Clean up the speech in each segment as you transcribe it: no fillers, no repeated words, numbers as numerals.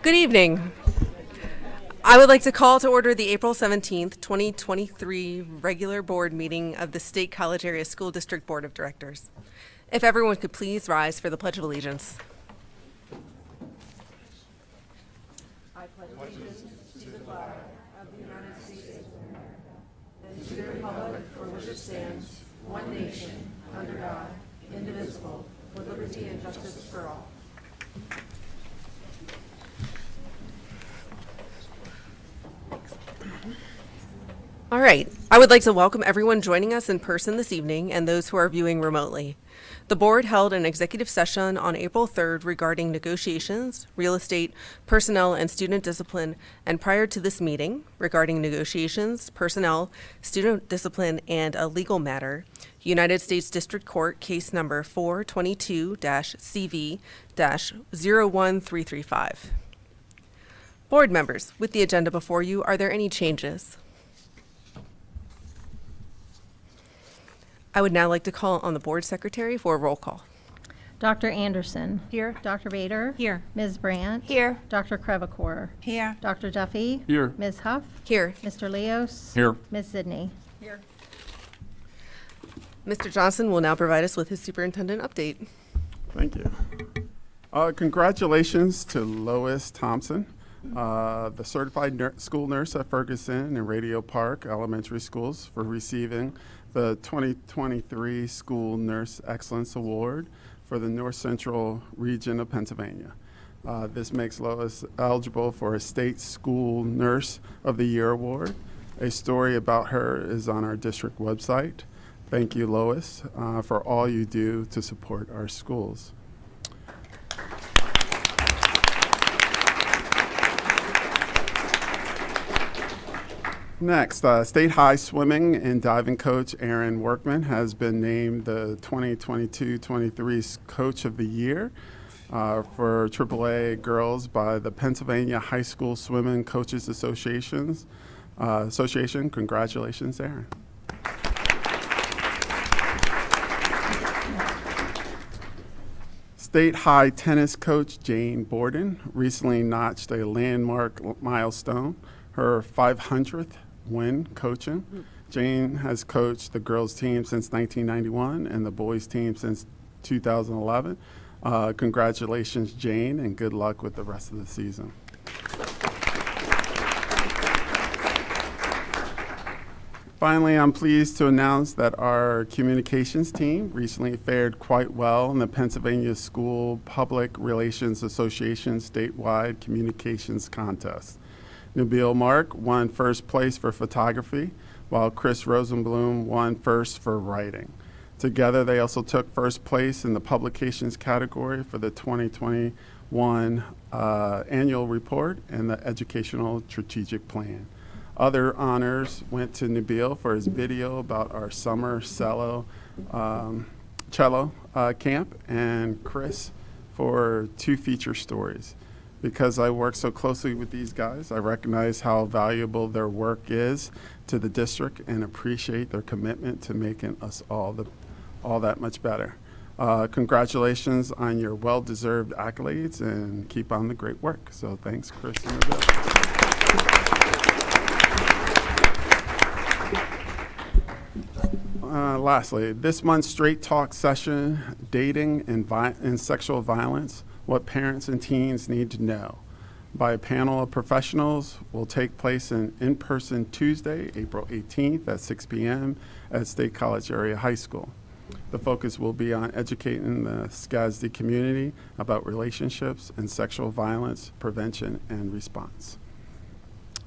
Good evening. I would like to call to order the April 17th, 2023 regular board meeting of the State College Area School District Board of Directors. If everyone could please rise for the Pledge of Allegiance. I pledge allegiance to the flag of the United States of America and to the republic for which it stands, one nation, under God, indivisible, with liberty and justice for all. All right. I would like to welcome everyone joining us in person this evening and those who are viewing remotely. The board held an executive session on April 3rd regarding negotiations, real estate, personnel, and student discipline, and prior to this meeting regarding negotiations, personnel, student discipline, and a legal matter, United States District Court case number 422-CV-01335. Board members, with the agenda before you, are there any changes? I would now like to call on the board secretary for a roll call. Dr. Anderson. Here. Dr. Bader. Here. Ms. Brandt. Here. Dr. Crevecore. Here. Dr. Duffy. Here. Ms. Huff. Here. Mr. Leos. Here. Ms. Sidney. Here. Mr. Johnson will now provide us with his superintendent update. Thank you. Congratulations to Lois Thompson, the certified school nurse at Ferguson and Radio Park Elementary Schools, for receiving the 2023 School Nurse Excellence Award for the North Central region of Pennsylvania. This makes Lois eligible for a State School Nurse of the Year award. A story about her is on our district website. Thank you, Lois, for all you do to support our schools. Next, State High swimming and diving coach Aaron Workman has been named the 2022-23 Coach of the Year for AAA girls by the Pennsylvania High School Swimming Coaches Association. Congratulations, Aaron. State High tennis coach Jane Borden recently notched a landmark milestone, her 500th win coaching. Jane has coached the girls team since 1991 and the boys team since 2011. Congratulations, Jane, and good luck with the rest of the season. Finally, I'm pleased to announce that our communications team recently fared quite well in the Pennsylvania School Public Relations Association statewide communications contest. Nabil Mark won first place for photography, while Chris Rosenblum won first for writing. Together, they also took first place in the publications category for the 2021 annual report and the educational strategic plan. Other honors went to Nabil for his video about our summer cello camp, and Chris for 2 feature stories. Because I work so closely with these guys, I recognize how valuable their work is to the district and appreciate their commitment to making us all that much better. Congratulations on your well-deserved accolades, and keep on the great work. So thanks, Chris and Nabil. Lastly, this month's Straight Talk session, Dating and Sexual Violence, What Parents and Teens Need to Know, by a panel of professionals, will take place in person Tuesday, April 18th at 6 p.m. at State College Area High School. The focus will be on educating the SCASD community about relationships and sexual violence prevention and response.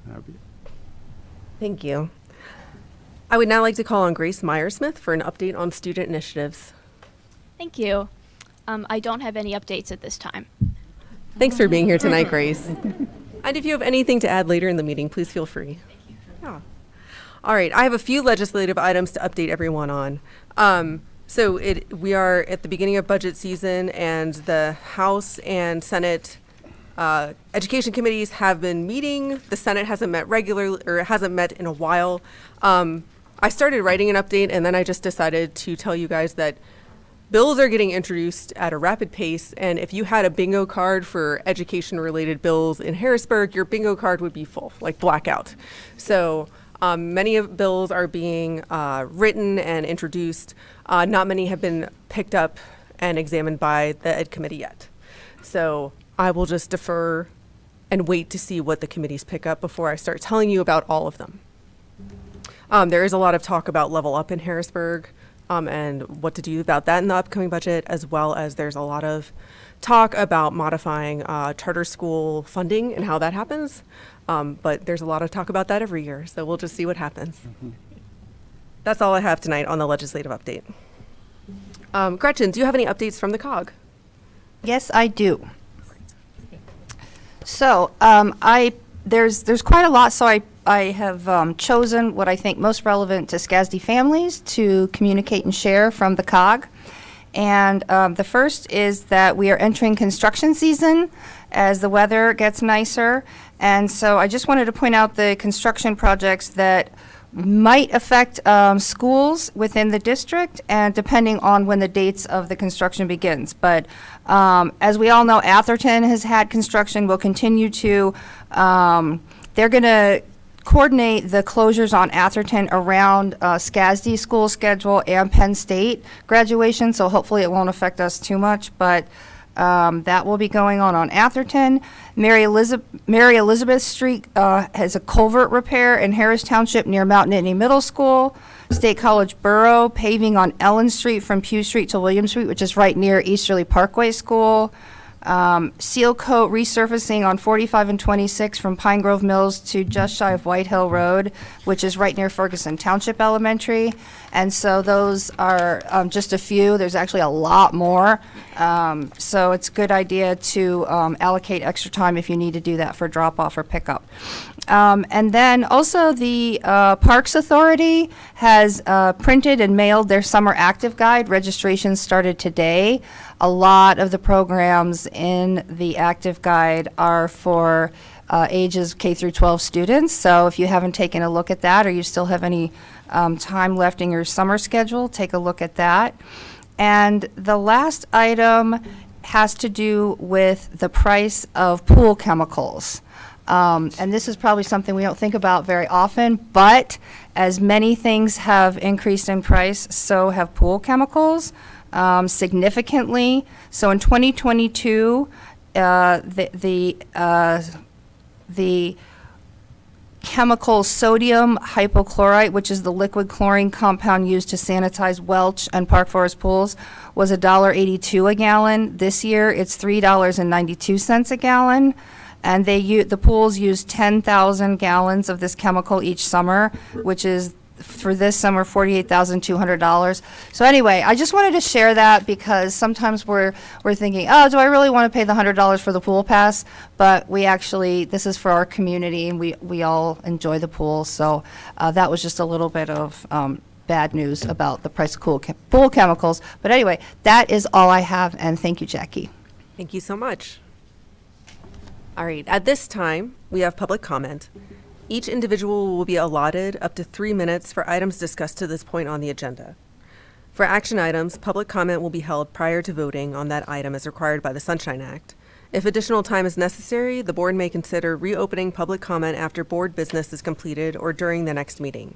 That'll be it. Thank you. I would now like to call on Grace Myersmith for an update on student initiatives. Thank you. I don't have any updates at this time. Thanks for being here tonight, Grace. And if you have anything to add later in the meeting, please feel free. Yeah. All right, I have a few legislative items to update everyone on. We are at the beginning of budget season, and the House and Senate education committees have been meeting. The Senate hasn't met regularly, or hasn't met in a while. I started writing an update, and then I just decided to tell you guys that bills are getting introduced at a rapid pace, and if you had a bingo card for education-related bills in Harrisburg, your bingo card would be full, like blackout. So many of bills are being written and introduced. Not many have been picked up and examined by the Ed Committee yet. So I will just defer and wait to see what the committees pick up before I start telling you about all of them. There is a lot of talk about Level Up in Harrisburg and what to do about that in the upcoming budget, as well as there's a lot of talk about modifying charter school funding and how that happens. But there's a lot of talk about that every year, so we'll just see what happens. That's all I have tonight on the legislative update. Gretchen, do you have any updates from the COG? Yes, I do. So there's quite a lot. So I have chosen what I think most relevant to SCASD families to communicate and share from the COG. And the first is that we are entering construction season as the weather gets nicer. And so I just wanted to point out the construction projects that might affect schools within the district, and depending on when the dates of the construction begins. But as we all know, Atherton has had construction, will continue to. They're going to coordinate the closures on Atherton around SCASD school schedule and Penn State graduation, so hopefully it won't affect us too much, but that will be going on Atherton. Mary Elizabeth Street has a culvert repair in Harris Township near Mount Nittany Middle School. State College Borough paving on Ellen Street from Pugh Street to William Street, which is right near Easterly Parkway School. Seal coat resurfacing on 45 and 26 from Pine Grove Mills to just shy of White Hill Road, which is right near Ferguson Township Elementary. And so those are just a few. There's actually a lot more. So it's a good idea to allocate extra time if you need to do that for drop-off or pickup. And then also the Parks Authority has printed and mailed their summer active guide. Registration started today. A lot of the programs in the active guide are for ages K through 12 students. So if you haven't taken a look at that, or you still have any time left in your summer schedule, take a look at that. And the last item has to do with the price of pool chemicals. And this is probably something we don't think about very often, but as many things have increased in price, so have pool chemicals significantly. So in 2022, the chemical sodium hypochlorite, which is the liquid chlorine compound used to sanitize Welch and Park Forest pools, was $1.82 a gallon. This year, it's $3.92 a gallon. And the pools use 10,000 gallons of this chemical each summer, which is, for this summer, $48,200. So anyway, I just wanted to share that because sometimes we're thinking, oh, do I really want to pay the $100 for the pool pass? But this is for our community, and we all enjoy the pool. So that was just a little bit of bad news about the price of pool chemicals. But anyway, that is all I have, and thank you, Jackie. Thank you so much. All right, at this time, we have public comment. Each individual will be allotted up to 3 minutes for items discussed to this point on the agenda. For action items, public comment will be held prior to voting on that item as required by the Sunshine Act. If additional time is necessary, the board may consider reopening public comment after board business is completed or during the next meeting.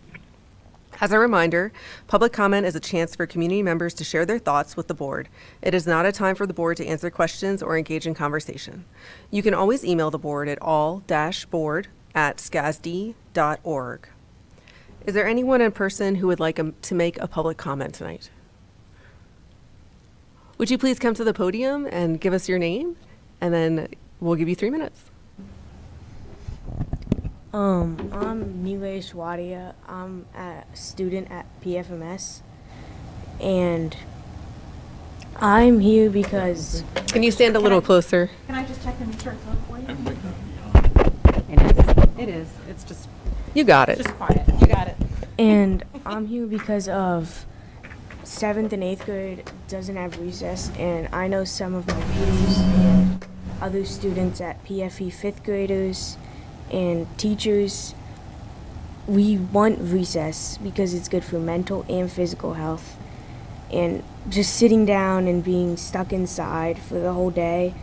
As a reminder, public comment is a chance for community members to share their thoughts with the board. It is not a time for the board to answer questions or engage in conversation. You can always email the board at all-board@scasd.org. Is there anyone in person who would like to make a public comment tonight? Would you please come to the podium and give us your name, and then we'll give you 3 minutes. I'm Nilesh Wadia. I'm a student at PFMS, and I'm here because Can you stand a little closer? Can I just check and make sure it's on for you? It is. It's just You got it. quiet. You got it. I'm here because of 7th and 8th grade doesn't have recess, and I know some of my peers and other students at PFE 5th graders and teachers, we want recess because it's good for mental and physical health. and just sitting down and being stuck inside for the whole day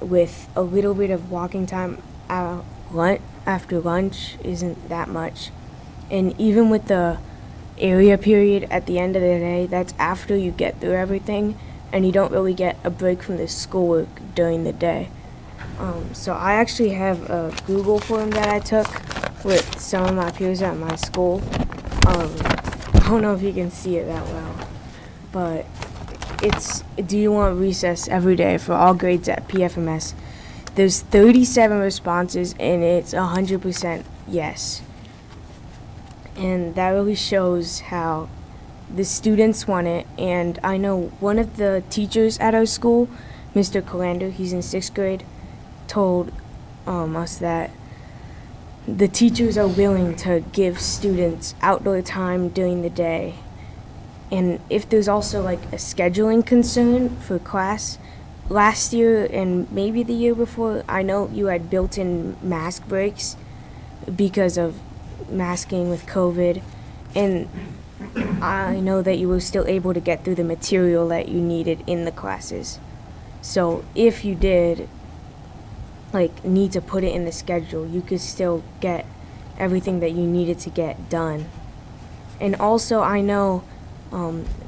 with a little bit of walking time after lunch isn't that much. And even with the area period at the end of the day, that's after you get through everything, and you don't really get a break from the schoolwork during the day. So I actually have a Google form that I took with some of my peers at my school. I don't know if you can see it that well, but it's, do you want recess every day for all grades at PFMS? There's 37 responses, and it's 100% yes. And that really shows how the students want it. And I know one of the teachers at our school, Mr. Colander, he's in 6th grade, told us that the teachers are willing to give students outdoor time during the day. And if there's also like a scheduling concern for class, last year and maybe the year before, I know you had built-in mask breaks because of masking with COVID, and I know that you were still able to get through the material that you needed in the classes. So if you did need to put it in the schedule, you could still get everything that you needed to get done. And also I know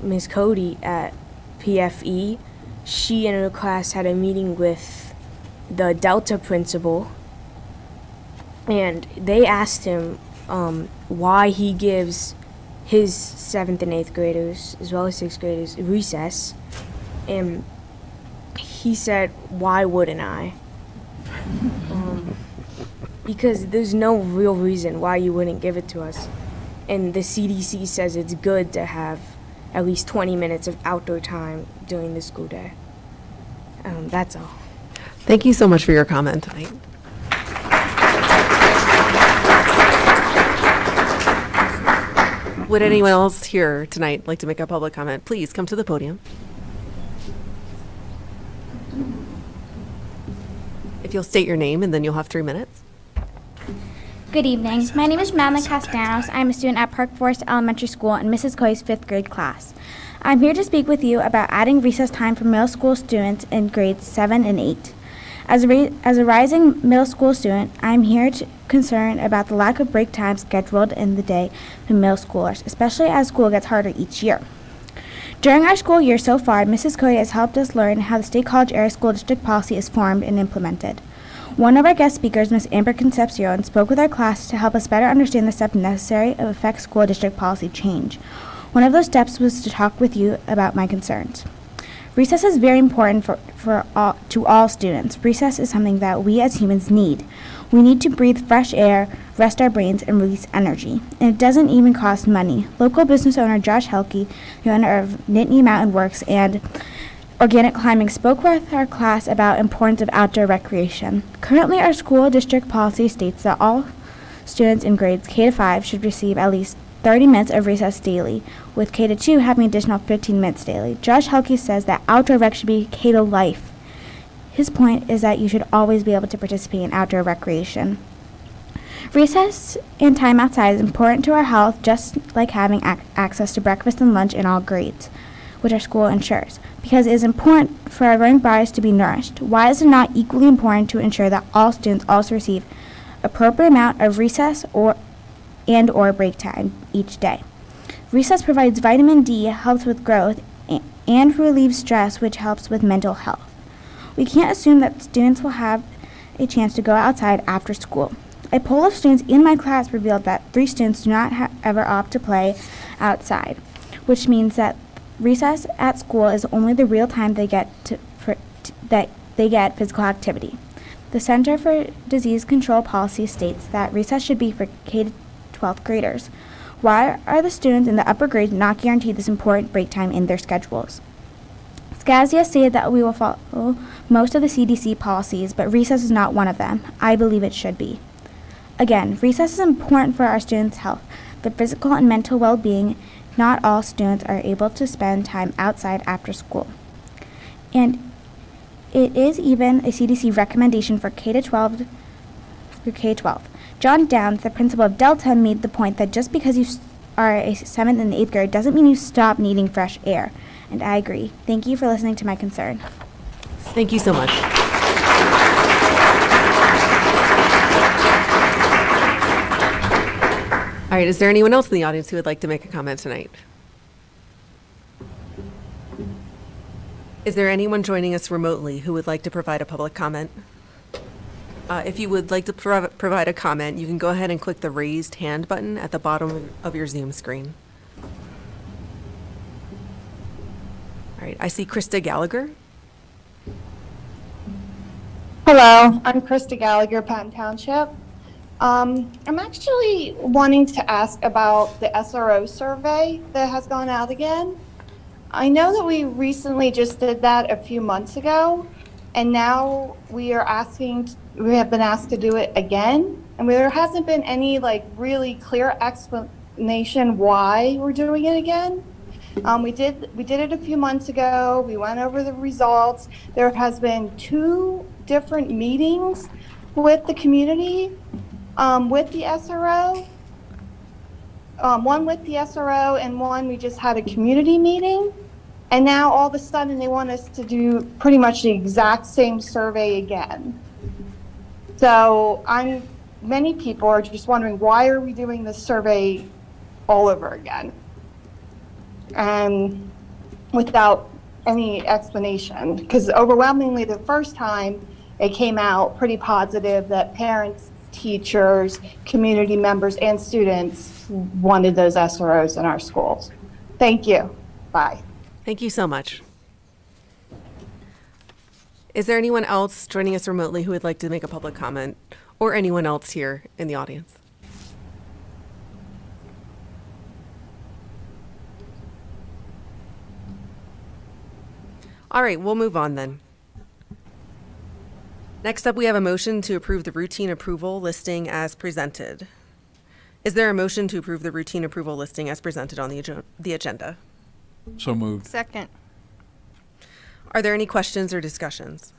Ms. Cody at PFE, she and her class had a meeting with the Delta principal, and they asked him why he gives his 7th and 8th graders, as well as 6th graders, recess. And he said, why wouldn't I? Because there's no real reason why you wouldn't give it to us. And the CDC says it's good to have at least 20 minutes of outdoor time during the school day. That's all. Thank you so much for your comment tonight. Would anyone else here tonight like to make a public comment? Please come to the podium. If you'll state your name, and then you'll have 3 minutes. Good evening. My name is Madeline Castellanos. I'm a student at Park Forest Elementary School in Mrs. Coy's 5th grade class. I'm here to speak with you about adding recess time for middle school students in grades 7 and 8. As a rising middle school student, I'm here concerned about the lack of break time scheduled in the day for middle schoolers, especially as school gets harder each year. During our school year so far, Mrs. Coy has helped us learn how the State College Area School District policy is formed and implemented. One of our guest speakers, Ms. Amber Concepcion, spoke with our class to help us better understand the steps necessary to affect school district policy change. One of those steps was to talk with you about my concerns. Recess is very important to all students. Recess is something that we as humans need. We need to breathe fresh air, rest our brains, and release energy. And it doesn't even cost money. Local business owner Josh Helke, the owner of Nittany Mountain Works and Organic Climbing, spoke with our class about importance of outdoor recreation. Currently, our school district policy states that all students in grades K-5 should receive at least 30 minutes of recess daily, with K-2 having additional 15 minutes daily. Josh Helke says that outdoor rec should be K-life. His point is that you should always be able to participate in outdoor recreation. Recess and time outside is important to our health, just like having access to breakfast and lunch in all grades, which our school ensures, because it is important for our growing bodies to be nourished. Why is it not equally important to ensure that all students also receive appropriate amount of recess or break time each day? Recess provides vitamin D, helps with growth, and relieves stress, which helps with mental health. We can't assume that students will have a chance to go outside after school. A poll of students in my class revealed that 3 students do not ever opt to play outside, which means that recess at school is only the real time they get physical activity. The Center for Disease Control Policy states that recess should be for K-12 graders. Why are the students in the upper grades not guaranteed this important break time in their schedules? SCASD has stated that we will follow most of the CDC policies, but recess is not one of them. I believe it should be. Again, recess is important for our students' health, their physical and mental well-being. Not all students are able to spend time outside after school. And it is even a CDC recommendation for K-12. John Downs, the principal of Delta, made the point that just because you are a 7th and 8th grade doesn't mean you stop needing fresh air. And I agree. Thank you for listening to my concern. Thank you so much. All right, is there anyone else in the audience who would like to make a comment tonight? Is there anyone joining us remotely who would like to provide a public comment? If you would like to provide a comment, you can go ahead and click the raised hand button at the bottom of your Zoom screen. All right, I see Krista Gallagher. Hello, I'm Krista Gallagher, Patton Township. I'm actually wanting to ask about the SRO survey that has gone out again. I know that we recently just did that a few months ago, and now we have been asked to do it again, and there hasn't been any really clear explanation why we're doing it again. We did it a few months ago. We went over the results. There has been 2 different meetings with the community, with the SRO. One with the SRO and one we just had a community meeting. And now all of a sudden they want us to do pretty much the exact same survey again. So many people are just wondering, why are we doing this survey all over again? Without any explanation, because overwhelmingly the first time it came out pretty positive that parents, teachers, community members, and students wanted those SROs in our schools. Thank you. Bye. Thank you so much. Is there anyone else joining us remotely who would like to make a public comment, or anyone else here in the audience? All right, we'll move on then. Next up, we have a motion to approve the routine approval listing as presented. Is there a motion to approve the routine approval listing as presented on the agenda? So moved. Second. Are there any questions or discussions?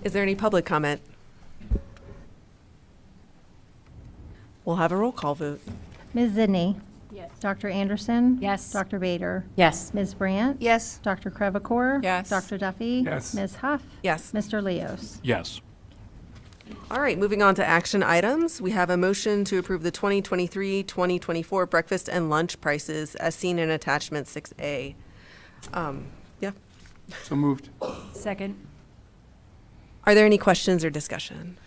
Is there any public comment? We'll have a roll call vote. Ms. Zidney. Yes. Dr. Anderson. Yes. Dr. Bader. Yes. Ms. Brandt. Yes. Dr. Crevecore. Yes. Dr. Duffy. Yes. Ms. Huff. Yes. Mr. Leos. Yes. All right, moving on to action items. We have a motion to approve the 2023-2024 breakfast and lunch prices as seen in attachment 6A. Yeah. So moved. Second. Are there any questions or discussion?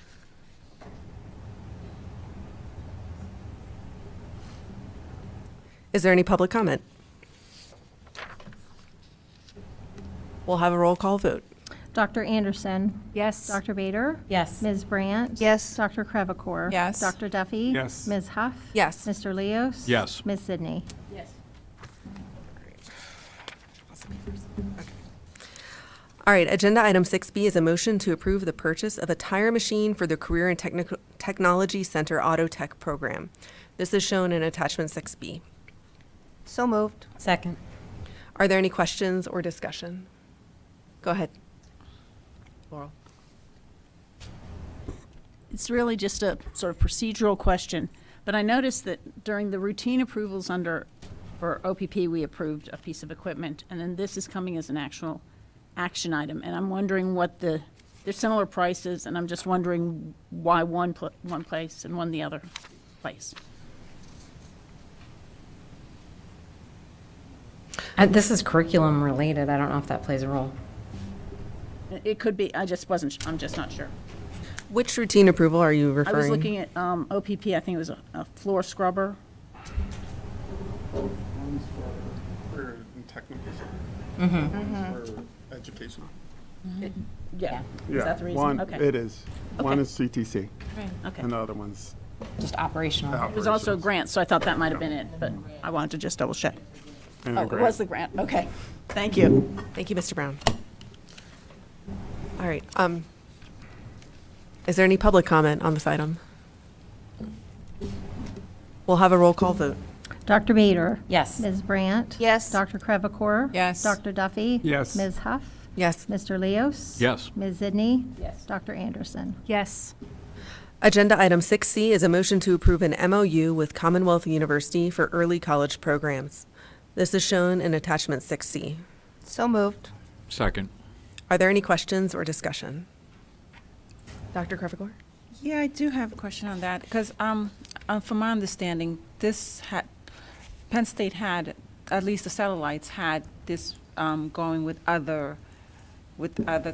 Is there any public comment? We'll have a roll call vote. Dr. Anderson. Yes. Dr. Bader. Yes. Ms. Brandt. Yes. Dr. Crevecore. Yes. Dr. Duffy. Yes. Ms. Huff. Yes. Mr. Leos. Yes. Ms. Zidney. Yes. All right, agenda item 6B is a motion to approve the purchase of a tire machine for the Career and Technology Center Auto Tech program. This is shown in attachment 6B. So moved. Second. Are there any questions or discussion? Go ahead. Laurel. It's really just a sort of procedural question, but I noticed that during the routine approvals for OPP, we approved a piece of equipment, and then this is coming as an actual action item, and I'm wondering they're similar prices, and I'm just wondering why one place and one the other place. This is curriculum related. I don't know if that plays a role. It could be, I'm just not sure. Which routine approval are you I referring? was looking at OPP, I think it was a floor scrubber. For technical, for education. Yeah. Is Yeah, that the reason? one, Okay. it is. One Okay. is CTC, Okay. and the other one's Just operational. It was also a operations. grant, so I thought that might have been it, but I wanted to just double check. And Oh, a it grant. was the grant, okay. Thank you. Thank you, Mr. Brown. All right, is there any public comment on this item? We'll have a roll call vote. Dr. Bader. Yes. Ms. Brandt. Yes. Dr. Crevecore. Yes. Dr. Duffy. Yes. Ms. Huff. Yes. Mr. Leos. Yes. Ms. Zidney. Yes. Dr. Anderson. Yes. Agenda item 6C is a motion to approve an MOU with Commonwealth University for early college programs. This is shown in attachment 6C. So moved. Second. Are there any questions or discussion? Dr. Crevecore? Yeah, I do have a question on that, because from my understanding, Penn State had, at least the satellites had this going with other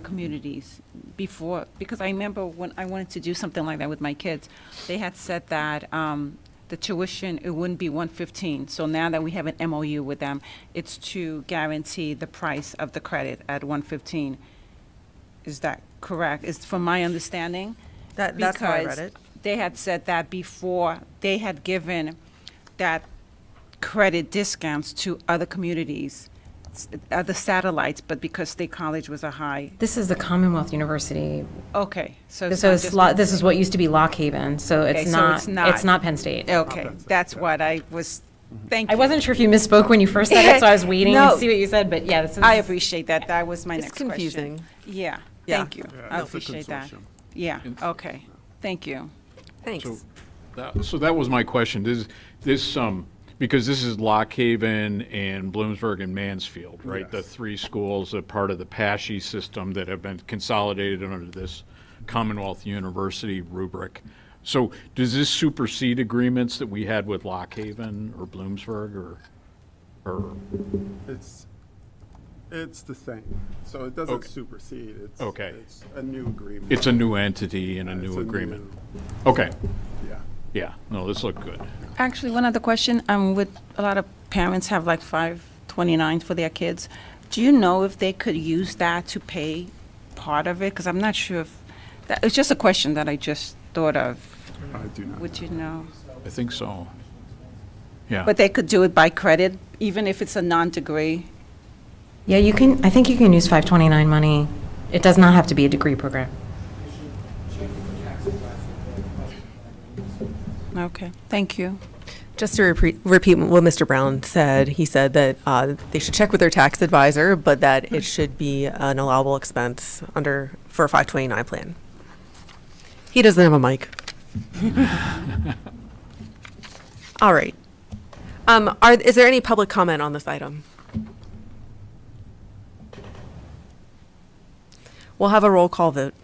communities before, because I remember when I wanted to do something like that with my kids, they had said that the tuition, it wouldn't be $115. So now that we have an MOU with them, it's to guarantee the price of the credit at $115. Is that correct? Is from my understanding? That's how I read it. They had said that before, they had given that credit discounts to other communities, other satellites, but because State College was a high. This is the Commonwealth University. Okay, so So not it's just this is what used to be Lock Haven, so Okay, it's so not, it's not. it's not Penn State. Okay, that's what I was, thank I you. wasn't sure if you misspoke when you first said it, so I was waiting No. to see what you said, but yeah, this is. I appreciate that. That was my It's next question. confusing. Yeah, Yeah. thank you. Yeah, I it's a appreciate that. consortium. Yeah, okay, thank you. Thanks. So that was my question. This because this is Lock Haven and Bloomsburg and Mansfield, right? Yes. The three schools are part of the PASHE system that have been consolidated under this Commonwealth University rubric. So does this supersede agreements that we had with Lock Haven or Bloomsburg or? It's the same. So it doesn't Okay. supersede. It's, Okay. It's a new agreement. It's a new entity and a It's new a agreement. new- Okay, Yeah. yeah, no, this looked good. Actually, one other question, with a lot of parents have like 529 for their kids. Do you know if they could use that to pay part of it? Because I'm not sure if, it's just a question that I just thought of. I do not. Would you know? I think so. Yeah. But they could do it by credit, even if it's a non-degree? Yeah, you can, I think you can use 529 money. It does not have to be a degree program. Okay, thank you. Just to repeat what Mr. Brown said, he said that they should check with their tax advisor, but that it should be an allowable expense for a 529 plan. He doesn't have a mic. All right. Is there any public comment on this item? We'll have a roll call vote.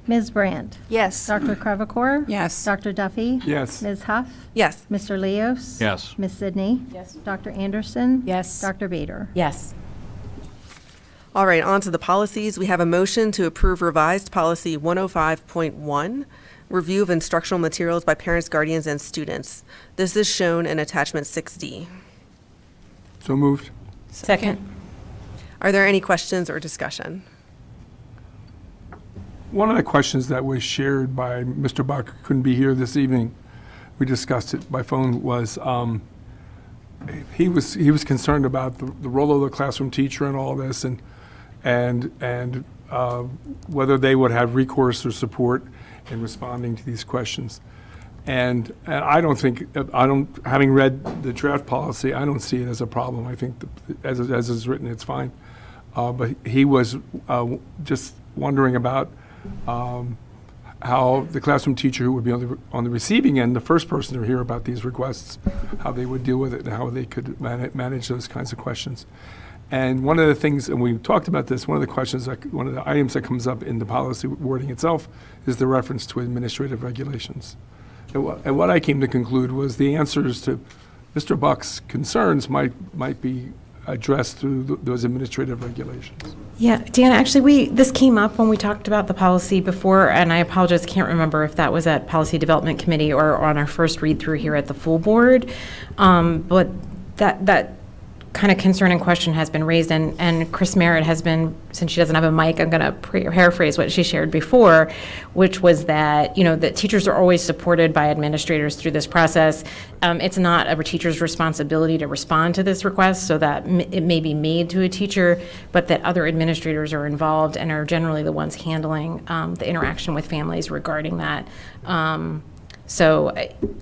Ms. Brandt? Yes. Dr. Crevecore? Yes. Dr. Duffy? Yes. Ms. Huff? Yes. Mr. Leos? Yes. Ms. Sidney? Yes. Dr. Anderson? Yes. Dr. Bader? Yes. All right, on to the policies. We have a motion to approve revised policy 105.1, review of instructional materials by parents, guardians, and students. This is shown in attachment 6D. So moved. Second. Are there any questions or discussion? One of the questions that was shared by Mr. Buck, who couldn't be here this evening, we discussed it by phone, was he was concerned about the role of the classroom teacher in all this, and whether they would have recourse or support in responding to these questions. And I don't think, having read the draft policy, I don't see it as a problem. I think as it's written, it's fine. But he was just wondering about how the classroom teacher who would be on the receiving end, the first person to hear about these requests, how they would deal with it and how they could manage those kinds of questions. And one of the things, and we talked about this, one of the items that comes up in the policy wording itself is the reference to administrative regulations. And what I came to conclude was the answers to Mr. Buck's concerns might be addressed through those administrative regulations. Yeah, Dan, actually, this came up when we talked about the policy before, and I apologize, can't remember if that was at Policy Development Committee or on our first read-through here at the full board. But that kind of concern and question has been raised, and Chris Merritt has been, since she doesn't have a mic, I'm going to paraphrase what she shared before, which was that, that teachers are always supported by administrators through this process. It's not a teacher's responsibility to respond to this request, so that it may be made to a teacher, but that other administrators are involved and are generally the ones handling the interaction with families regarding that. So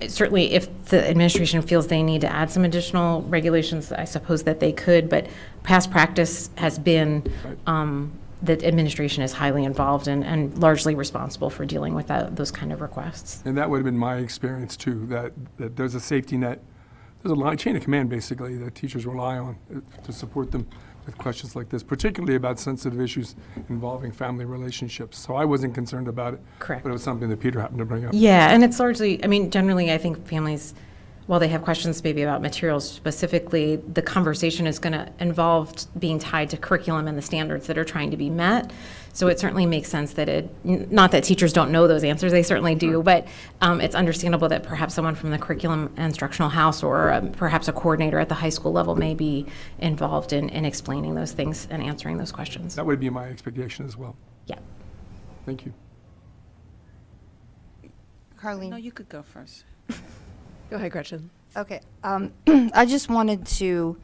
certainly if the administration feels they need to add some additional regulations, I suppose that they could, but past practice has been the administration is highly involved and largely responsible for dealing with those kind of requests. And that would have been my experience too, that there's a safety net, there's a chain of command basically that teachers rely on to support them with questions like this, particularly about sensitive issues involving family relationships. So I wasn't concerned about it. Correct. But it was something that Peter happened to bring up. Yeah, and it's largely, I mean, generally, I think families, while they have questions maybe about materials specifically, the conversation is going to involve being tied to curriculum and the standards that are trying to be met. So it certainly makes sense that not that teachers don't know those answers, they certainly do, but it's understandable that perhaps someone from the curriculum instructional house or perhaps a coordinator at the high school level may be involved in explaining those things and answering those questions. That would be my expectation as well. Yeah. Thank you. Carlene? No, you could go first. Go ahead, Gretchen. Okay. I just wanted to,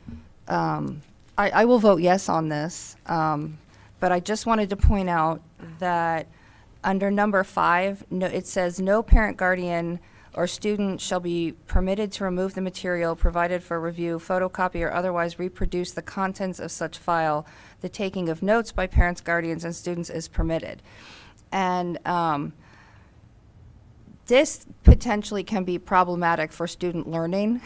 I will vote yes on this, but I just wanted to point out that under number 5, it says, "No parent, guardian, or student shall be permitted to remove the material provided for review, photocopy, or otherwise reproduce the contents of such file. The taking of notes by parents, guardians, and students is permitted." And this potentially can be problematic for student learning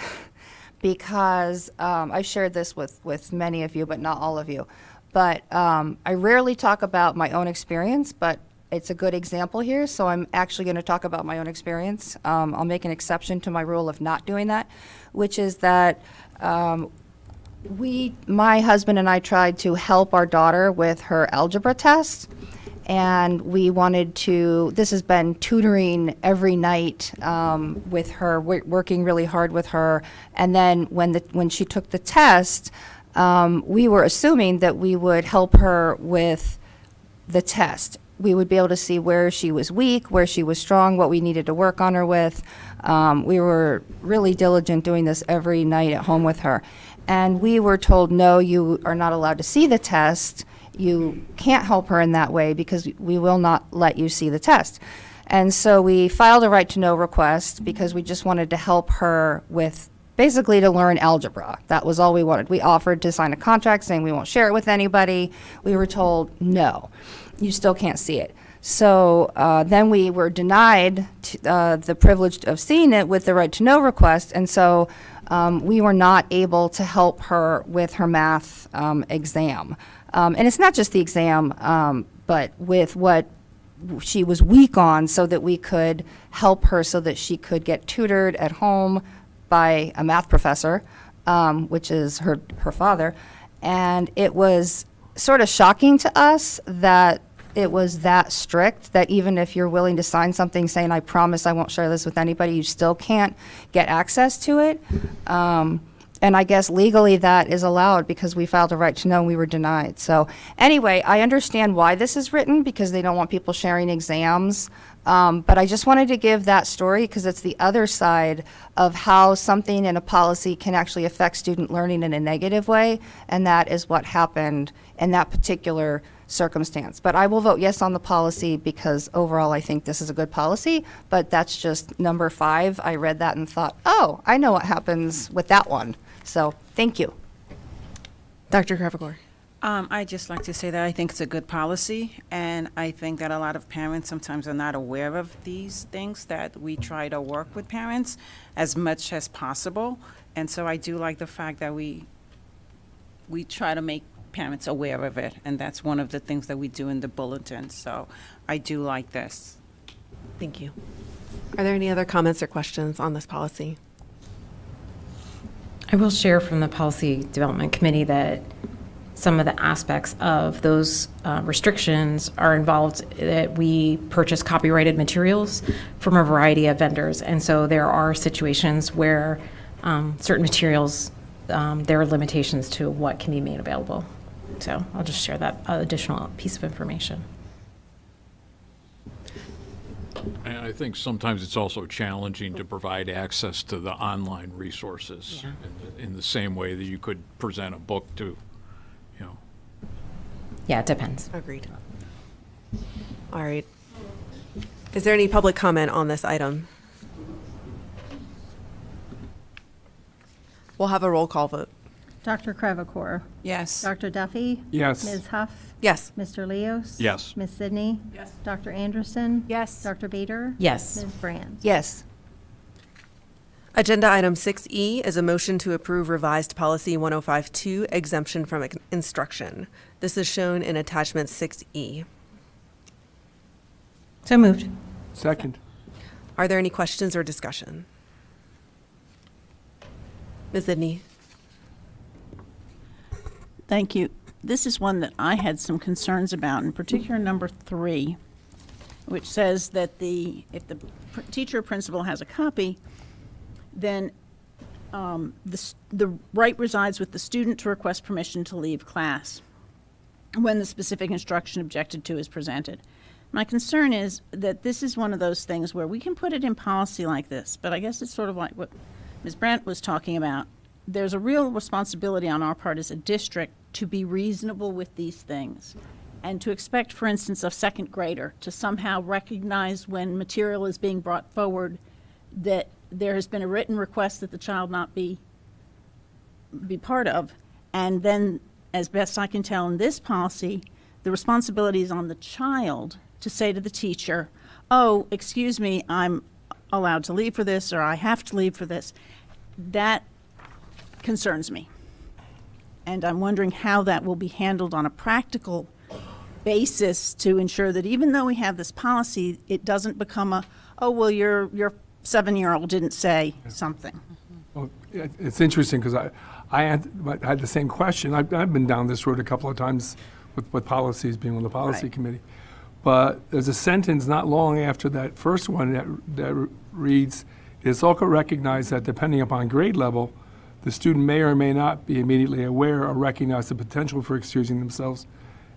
because I've shared this with many of you, but not all of you. But I rarely talk about my own experience, but it's a good example here, so I'm actually going to talk about my own experience. I'll make an exception to my rule of not doing that, which is that my husband and I tried to help our daughter with her algebra test. And we wanted to, this has been tutoring every night with her, working really hard with her. And then when she took the test, we were assuming that we would help her with the test. We would be able to see where she was weak, where she was strong, what we needed to work on her with. We were really diligent doing this every night at home with her. And we were told, no, you are not allowed to see the test. You can't help her in that way because we will not let you see the test. And so we filed a right to know request because we just wanted to help her with basically to learn algebra. That was all we wanted. We offered to sign a contract saying we won't share it with anybody. We were told, no, you still can't see it. So then we were denied the privilege of seeing it with the right to know request. And so we were not able to help her with her math exam. And it's not just the exam, but with what she was weak on so that we could help her so that she could get tutored at home by a math professor, which is her father. And it was sort of shocking to us that it was that strict, that even if you're willing to sign something saying, I promise I won't share this with anybody, you still can't get access to it. And I guess legally that is allowed because we filed a right to know and we were denied. So anyway, I understand why this is written because they don't want people sharing exams. But I just wanted to give that story because it's the other side of how something in a policy can actually affect student learning in a negative way. And that is what happened in that particular circumstance. But I will vote yes on the policy because overall I think this is a good policy. But that's just number 5. I read that and thought, oh, I know what happens with that one. So thank you. Dr. Kravakor. I'd just like to say that I think it's a good policy, and I think that a lot of parents sometimes are not aware of these things, that we try to work with parents as much as possible. And so I do like the fact that we try to make parents aware of it, and that's one of the things that we do in the bulletin. So I do like this. Thank you. Are there any other comments or questions on this policy? I will share from the Policy Development Committee that some of the aspects of those restrictions are involved that we purchase copyrighted materials from a variety of vendors. And so there are situations where certain materials, there are limitations to what can be made available. So I'll just share that additional piece of information. And I think sometimes it's also challenging to provide access to the online resources in the same way that you could present a book to, you know. Yeah, it depends. Agreed. All right. Is there any public comment on this item? We'll have a roll call vote. Dr. Crevecore. Yes. Dr. Duffy. Yes. Ms. Huff. Yes. Mr. Leos. Yes. Ms. Sidney. Yes. Dr. Anderson. Yes. Dr. Bader. Yes. Ms. Brandt. Yes. Agenda item 6E is a motion to approve revised policy 1052, exemption from instruction. This is shown in attachment 6E. So moved. Second. Are there any questions or discussion? Ms. Sidney? Thank you. This is one that I had some concerns about, in particular number 3, which says that if the teacher or principal has a copy, then the right resides with the student to request permission to leave class when the specific instruction objected to is presented. My concern is that this is one of those things where we can put it in policy like this, but I guess it's sort of like what Ms. Brandt was talking about. There's a real responsibility on our part as a district to be reasonable with these things and to expect, for instance, a second grader to somehow recognize when material is being brought forward that there has been a written request that the child not be part of. And then, as best I can tell in this policy, the responsibility is on the child to say to the teacher, oh, excuse me, I'm allowed to leave for this, or I have to leave for this. That concerns me. And I'm wondering how that will be handled on a practical basis to ensure that even though we have this policy, it doesn't become oh, well, your 7-year-old didn't say something. Well, it's interesting because I had the same question. I've been down this road a couple of times with policies, being on the policy Right. committee. But there's a sentence not long after that first one that reads, "It's also recognized that depending upon grade level, the student may or may not be immediately aware or recognize the potential for excusing themselves.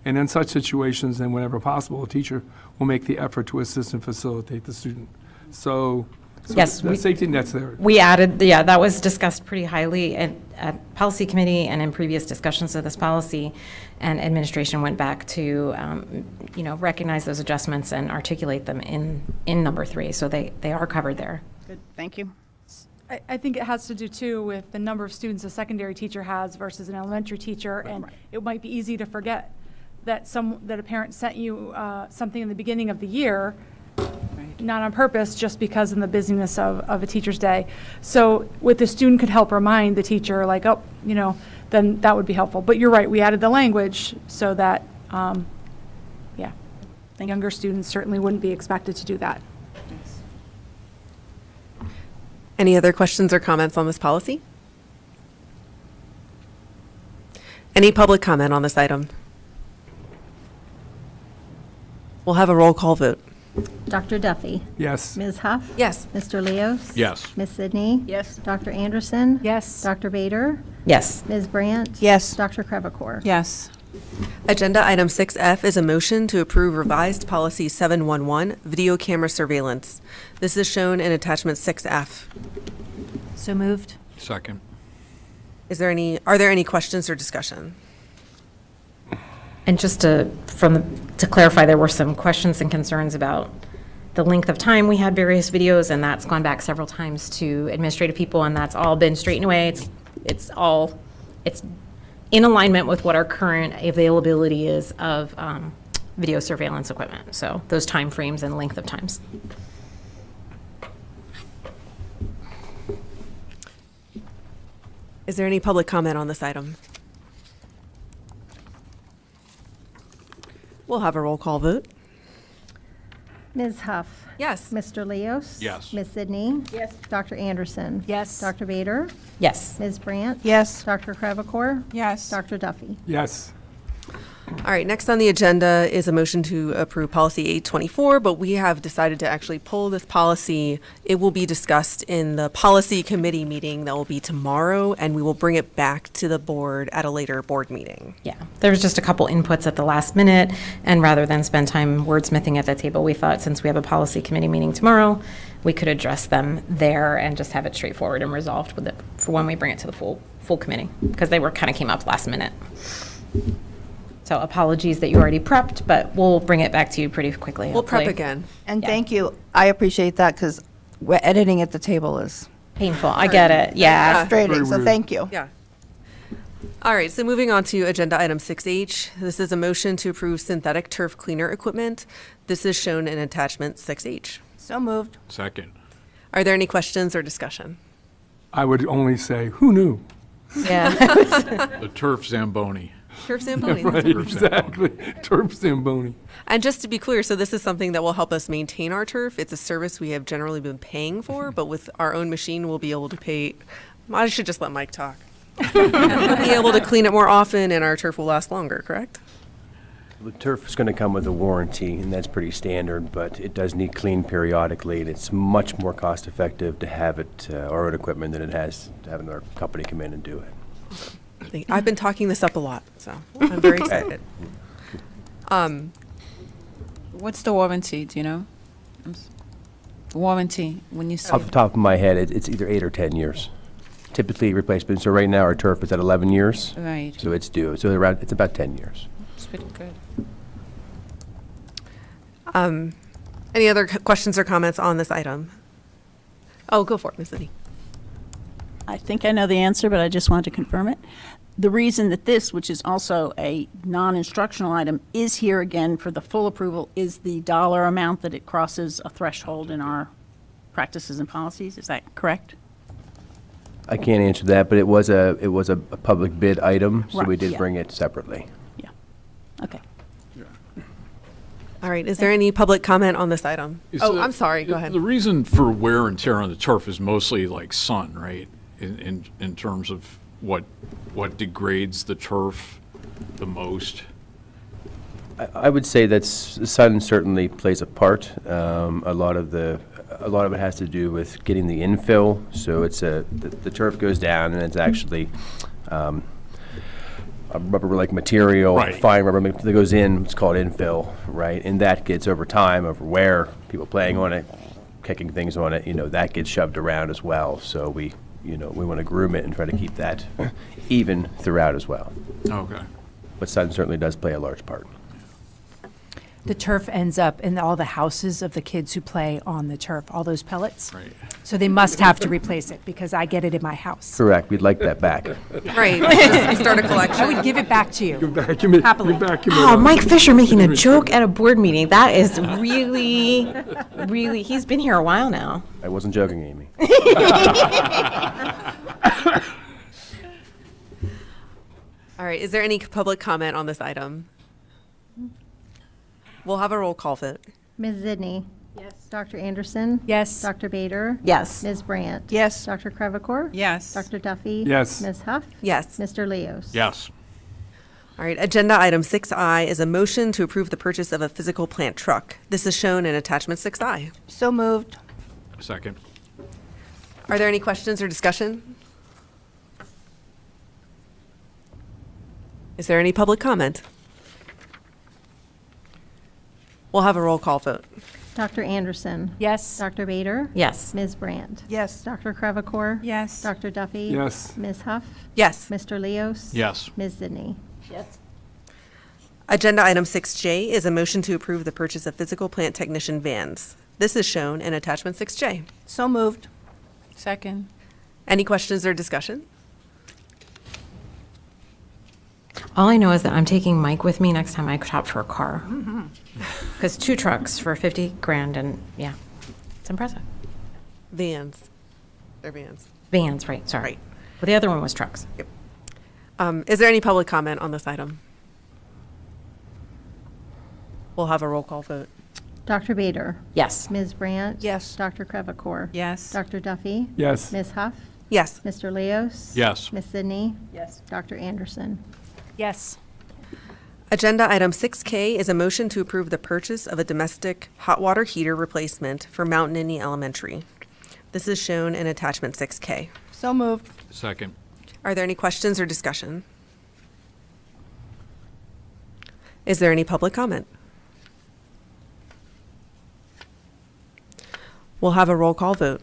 And in such situations, and whenever possible, a teacher will make the effort to assist and facilitate the student." So Yes, the safety net's there. We added, yeah, that was discussed pretty highly at policy committee and in previous discussions of this policy. And administration went back to, recognize those adjustments and articulate them in number 3. So they are covered there. Good, thank you. I think it has to do too with the number of students a secondary teacher has versus an elementary teacher, and it might be easy to forget that a parent sent you something in the beginning of the year, not on purpose, just because in the busyness of a teacher's day. So what the student could help remind the teacher, like, oh, then that would be helpful. But you're right, we added the language so that, younger students certainly wouldn't be expected to do that. Any other questions or comments on this policy? Any public comment on this item? We'll have a roll call vote. Dr. Duffy. Yes. Ms. Huff. Yes. Mr. Leos. Yes. Ms. Sidney. Yes. Dr. Anderson. Yes. Dr. Bader. Yes. Ms. Brandt. Yes. Dr. Crevecore. Yes. Agenda item 6F is a motion to approve revised policy 711, video camera surveillance. This is shown in attachment 6F. So moved. Second. Are there any questions or discussion? And just to clarify, there were some questions and concerns about the length of time we had various videos, and that's gone back several times to administrative people, and that's all been straightened away. It's in alignment with what our current availability is of video surveillance equipment. So those time frames and length of times. Is there any public comment on this item? We'll have a roll call vote. Ms. Huff. Yes. Mr. Leos. Yes. Ms. Sidney. Yes. Dr. Anderson. Yes. Dr. Bader. Yes. Ms. Brandt. Yes. Dr. Crevecore. Yes. Dr. Duffy. Yes. All right, next on the agenda is a motion to approve policy 824, but we have decided to actually pull this policy. It will be discussed in the policy committee meeting that will be tomorrow, and we will bring it back to the board at a later board meeting. Yeah, there was just a couple inputs at the last minute, and rather than spend time wordsmithing at the table, we thought since we have a policy committee meeting tomorrow, we could address them there and just have it straightforward and resolved with it for when we bring it to the full committee, because they came up last minute. So apologies that you already prepped, but we'll bring it back to you pretty quickly. We'll prep hopefully. again. And Yeah. thank you. I appreciate that because editing at the table is Painful, I get it, yeah. frustrating, Very so rude. thank you. Yeah. All right, so moving on to agenda item 6H. This is a motion to approve synthetic turf cleaner equipment. This is shown in attachment 6H. So moved. Second. Are there any questions or discussion? I would only say, who knew? Yeah. The turf Zamboni. Turf Zamboni. Right, that's exactly. Turf Zamboni. And just to be clear, so this is something that will help us maintain our turf. It's a service we have generally been paying for, but with our own machine, we'll be able to pay. I should just let Mike talk. We'll be able to clean it more often, and our turf will last longer, correct? The turf is going to come with a warranty, and that's pretty standard, but it does need cleaned periodically, and it's much more cost-effective to have it, our own equipment, than it has to have another company come in and do it. I've been talking this up a lot, so I'm very excited. What's the warranty, do you know? Warranty, when you say. Off the top of my head, it's either 8 or 10 years. Typically replacement, so right now our turf is at 11 years. Right. So it's due, so around, it's about 10 years. It's pretty good. Any other questions or comments on this item? Oh, go for it, Ms. Liddy. I think I know the answer, but I just wanted to confirm it. The reason that this, which is also a non-instructional item, is here again for the full approval is the dollar amount that it crosses a threshold in our practices and policies. Is that correct? I can't answer that, but it was a public bid item, so we Right, did yeah. bring it separately. Okay. All right, is there any public comment on this item? Is Oh, the- I'm sorry, go ahead. The reason for wear and tear on the turf is mostly like sun, right? In terms of what degrades the turf the most. I would say that sun certainly plays a part. A lot of it has to do with getting the infill. So it's the turf goes down and it's actually a rubber-like material, Right. fine rubber that goes in. It's called infill, right? And that gets over time, over wear, people playing on it, kicking things on it. That gets shoved around as well. So we want to groom it and try to keep that even throughout as well. Okay. But sun certainly does play a large part. The turf ends up in all the houses of the kids who play on the turf, all those pellets. Right. So they must have to replace it because I get it in my house. Correct. We'd like that back. Right, just start a collection. I would give it back to you. Happily. Oh, Mike Fisher making a joke at a board meeting. That is really, really, he's been here a while now. I wasn't joking, Amy. All right, is there any public comment on this item? We'll have a roll call vote. Ms. Zidney. Yes. Dr. Anderson. Yes. Dr. Bader. Yes. Ms. Brandt. Yes. Dr. Crevecore. Yes. Dr. Duffy. Yes. Ms. Huff. Yes. Mr. Leos. Yes. All right, agenda item 6I is a motion to approve the purchase of a physical plant truck. This is shown in attachment 6I. So moved. Second. Are there any questions or discussion? Is there any public comment? We'll have a roll call vote. Dr. Anderson. Yes. Dr. Bader. Yes. Ms. Brandt. Yes. Dr. Crevecore. Yes. Dr. Duffy. Yes. Ms. Huff. Yes. Mr. Leos. Yes. Ms. Zidney. Yes. Agenda item 6J is a motion to approve the purchase of physical plant technician vans. This is shown in attachment 6J. So moved. Second. Any questions or discussion? All I know is that I'm taking Mike with me next time I shop for a car. Because 2 trucks for 50 grand and, yeah, it's impressive. Vans. They're vans. Vans, right, sorry. Right. But the other one was trucks. Is there any public comment on this item? We'll have a roll call vote. Dr. Bader. Yes. Ms. Brandt. Yes. Dr. Crevecore. Yes. Dr. Duffy. Yes. Ms. Huff. Yes. Mr. Leos. Yes. Ms. Zidney. Yes. Dr. Anderson. Yes. Agenda item 6K is a motion to approve the purchase of a domestic hot water heater replacement for Mount Nittany Elementary. This is shown in attachment 6K. So moved. Second. Are there any questions or discussion? Is there any public comment? We'll have a roll call vote.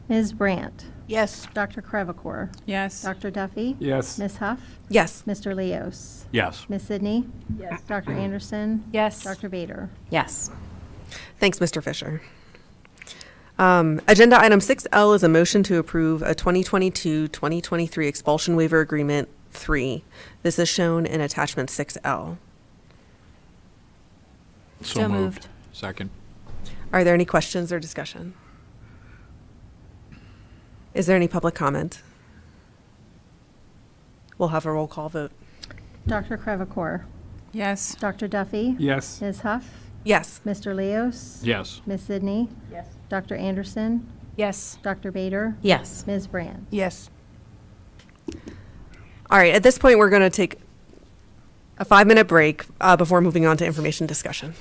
Ms. Brandt. Yes. Dr. Crevecore. Yes. Dr. Duffy. Yes. Ms. Huff. Yes. Mr. Leos. Yes. Ms. Zidney. Yes. Dr. Anderson. Yes. Dr. Bader. Yes. Thanks, Mr. Fisher. Agenda item 6L is a motion to approve a 2022-2023 expulsion waiver agreement 3. This is shown in attachment 6L. So moved. Second. Are there any questions or discussion? Is there any public comment? We'll have a roll call vote. Dr. Crevecore. Yes. Dr. Duffy. Yes. Ms. Huff. Yes. Mr. Leos. Yes. Ms. Sidney. Yes. Dr. Anderson. Yes. Dr. Bader. Yes. Ms. Brandt. Yes. All right, at this point, we're going to take a 5-minute break before moving on to information discussion.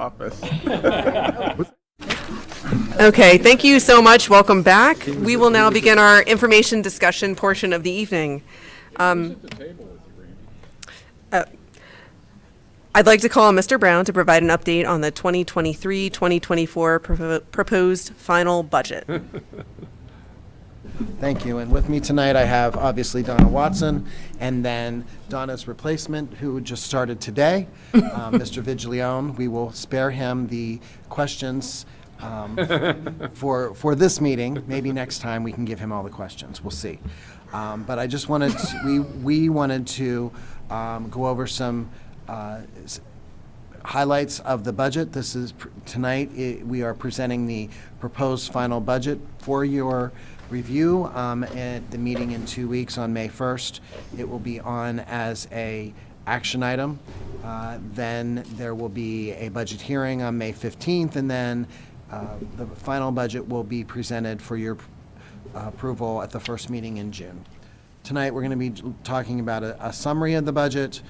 office. Okay, thank you so much. Welcome back. We will now begin our information discussion portion of the evening. I'd like to call on Mr. Brown to provide an update on the 2023-2024 proposed final budget. Thank you. And with me tonight, I have obviously Donna Watson, and then Donna's replacement, who just started today, Mr. Vigileone. We will spare him the questions for this meeting. Maybe next time we can give him all the questions. We'll see. But I just wanted to, we wanted to go over some highlights of the budget. This is tonight. We are presenting the proposed final budget for your review at the meeting in 2 weeks on May 1st. It will be on as a action item. Then there will be a budget hearing on May 15th, and then the final budget will be presented for your approval at the first meeting in June. Tonight, we're going to be talking about a summary of the budget,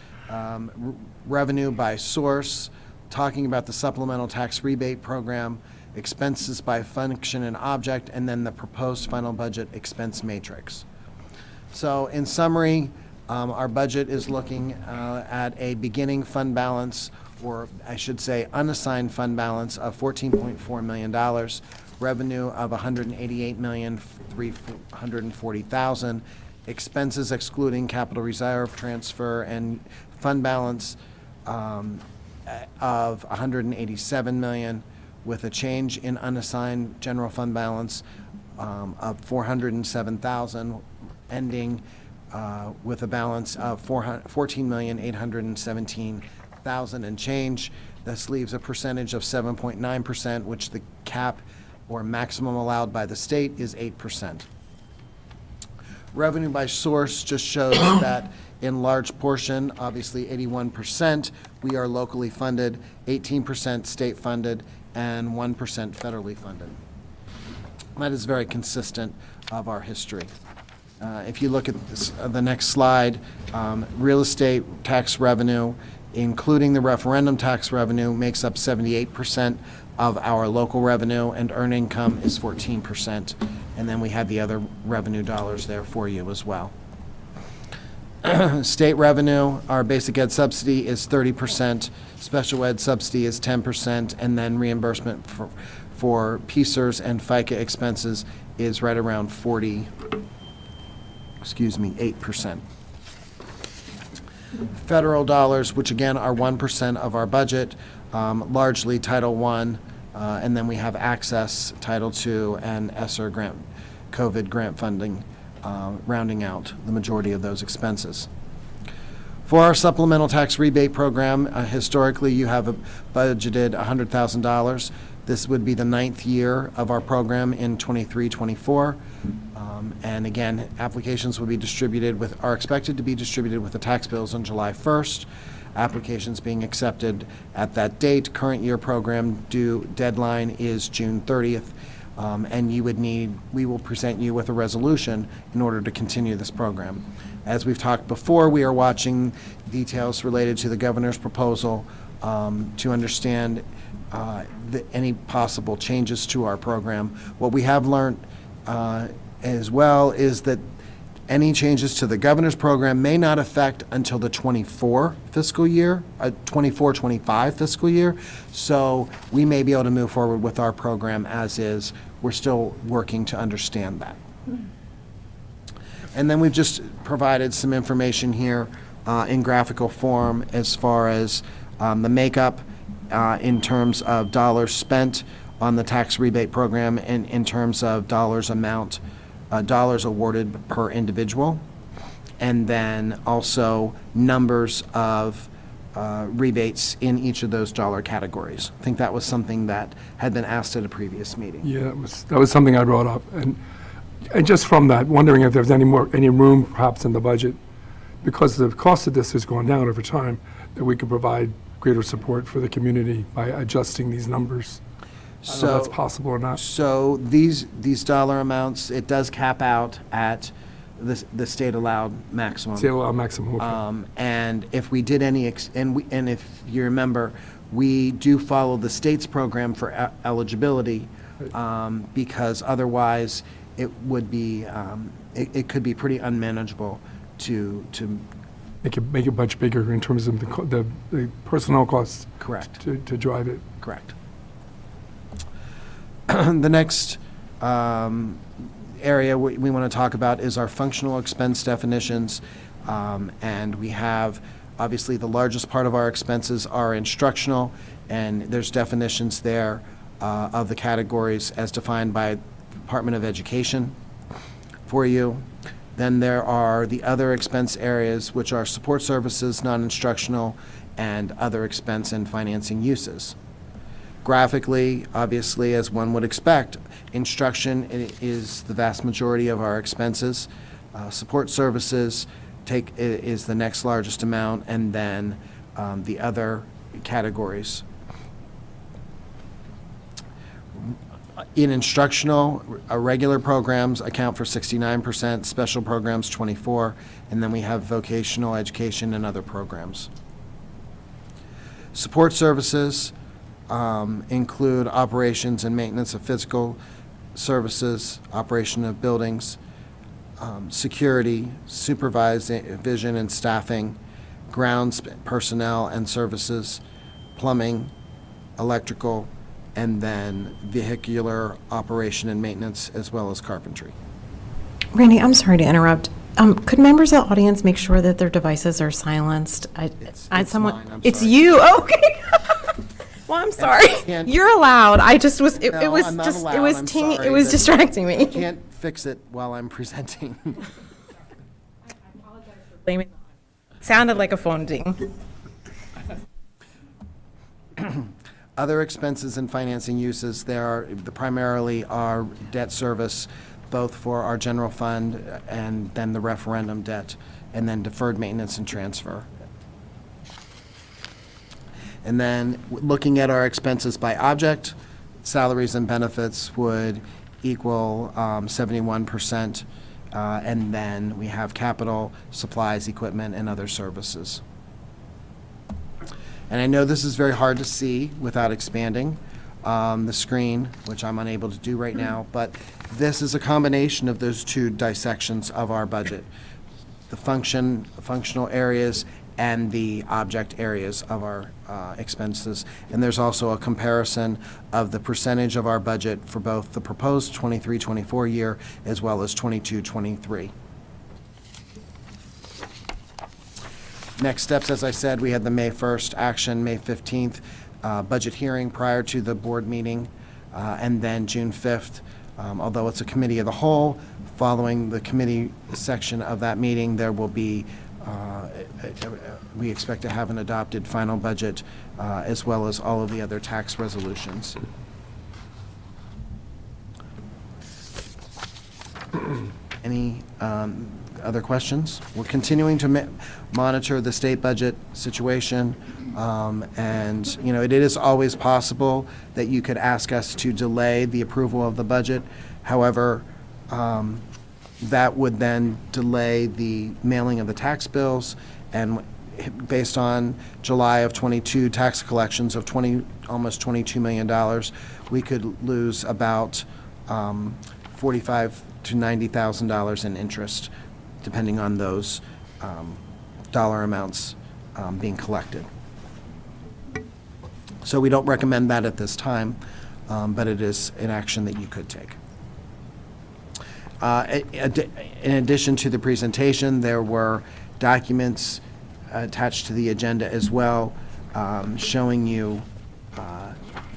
revenue by source, talking about the supplemental tax rebate program, expenses by function and object, and then the proposed final budget expense matrix. So in summary, our budget is looking at a beginning fund balance, or I should say unassigned fund balance of $14.4 million, revenue of $188,340,000, expenses excluding capital reserve transfer, and fund balance of $187 million, with a change in unassigned general fund balance of $407,000, ending with a balance of $14,817,000 and change. This leaves a percentage of 7.9%, which the cap or maximum allowed by the state is 8%. Revenue by source just shows that in large portion, obviously 81%, we are locally funded, 18% state funded, and 1% federally funded. That is very consistent of our history. If you look at this, the next slide, real estate tax revenue, including the referendum tax revenue, makes up 78% of our local revenue, and earned income is 14%. And then we have the other revenue dollars there for you as well. State revenue, our basic ed subsidy is 30%, special ed subsidy is 10%, and then reimbursement for PSERS and FICA expenses is right around 8%. Federal dollars, which again are 1% of our budget, largely Title I, and then we have Access, Title II, and ESSER grant, COVID grant funding, rounding out the majority of those expenses. For our supplemental tax rebate program, historically you have budgeted $100,000. This would be the 9th year of our program in 23-24. And again, applications will be are expected to be distributed with the tax bills on July 1st. Applications being accepted at that date. Current year program due deadline is June 30th. And we will present you with a resolution in order to continue this program. As we've talked before, we are watching details related to the governor's proposal to understand any possible changes to our program. What we have learned as well is that any changes to the governor's program may not affect until the 24 fiscal year, 24-25 fiscal year. So we may be able to move forward with our program as is. We're still working to understand that. And then we've just provided some information here in graphical form as far as the makeup in terms of dollars spent on the tax rebate program and in terms of dollars awarded per individual, and then also numbers of rebates in each of those dollar categories. I think that was something that had been asked at a previous meeting. Yeah, that was something I brought up. And just from that, wondering if there's any room perhaps in the budget, because the cost of this has gone down over time, that we could provide greater support for the community by adjusting these numbers. I don't know if that's possible or not. So these dollar amounts, it does cap out at the state allowed maximum. State allowed maximum, okay. And if we did any, and if you remember, We do follow the state's program for eligibility, because otherwise it would be, it could be pretty unmanageable to Make it much bigger in terms of the personnel costs. Correct. To drive it. Correct. The next area we want to talk about is our functional expense definitions. And we have, obviously, the largest part of our expenses are instructional, and there's definitions there of the categories as defined by Department of Education for you. Then there are the other expense areas, which are support services, non-instructional, and other expense and financing uses. Graphically, obviously, as one would expect, instruction is the vast majority of our expenses. Support services is the next largest amount, and then the other categories. In instructional, regular programs account for 69%, special programs 24%, and then we have vocational education and other programs. Support services include operations and maintenance of physical services, operation of buildings, security, supervision and staffing, grounds personnel and services, plumbing, electrical, and then vehicular operation and maintenance, as well as carpentry. Randy, I'm sorry to interrupt. Could members of the audience make sure that their devices are silenced? It's mine, I'm It's sorry. you. Okay. Well, I'm sorry. can't- You're allowed. I just was. It No, was I'm not just. allowed. It was I'm ting. sorry It was that distracting me. You can't fix it while I'm presenting. Blaming. Sounded like a phone ding. Other expenses and financing uses, primarily are debt service, both for our general fund and then the referendum debt, and then deferred maintenance and transfer. And then looking at our expenses by object, salaries and benefits would equal 71%, and then we have capital, supplies, equipment, and other services. And I know this is very hard to see without expanding the screen, which I'm unable to do right now, but this is a combination of those two dissections of our budget. The functional areas and the object areas of our expenses. And there's also a comparison of the percentage of our budget for both the proposed 23-24 year as well as 22-23. Next steps, as I said, we had the May 1st action, May 15th budget hearing prior to the board meeting, and then June 5th. Although it's a committee of the whole, following the committee section of that meeting, there will be, we expect to have an adopted final budget, as well as all of the other tax resolutions. Any other questions? We're continuing to monitor the state budget situation, and it is always possible that you could ask us to delay the approval of the budget. However, that would then delay the mailing of the tax bills, and based on July of 22 tax collections of almost $22 million, we could lose about $45,000 to $90,000 in interest, depending on those dollar amounts being collected. So we don't recommend that at this time, but it is an action that you could take. In addition to the presentation, there were documents attached to the agenda as well, showing you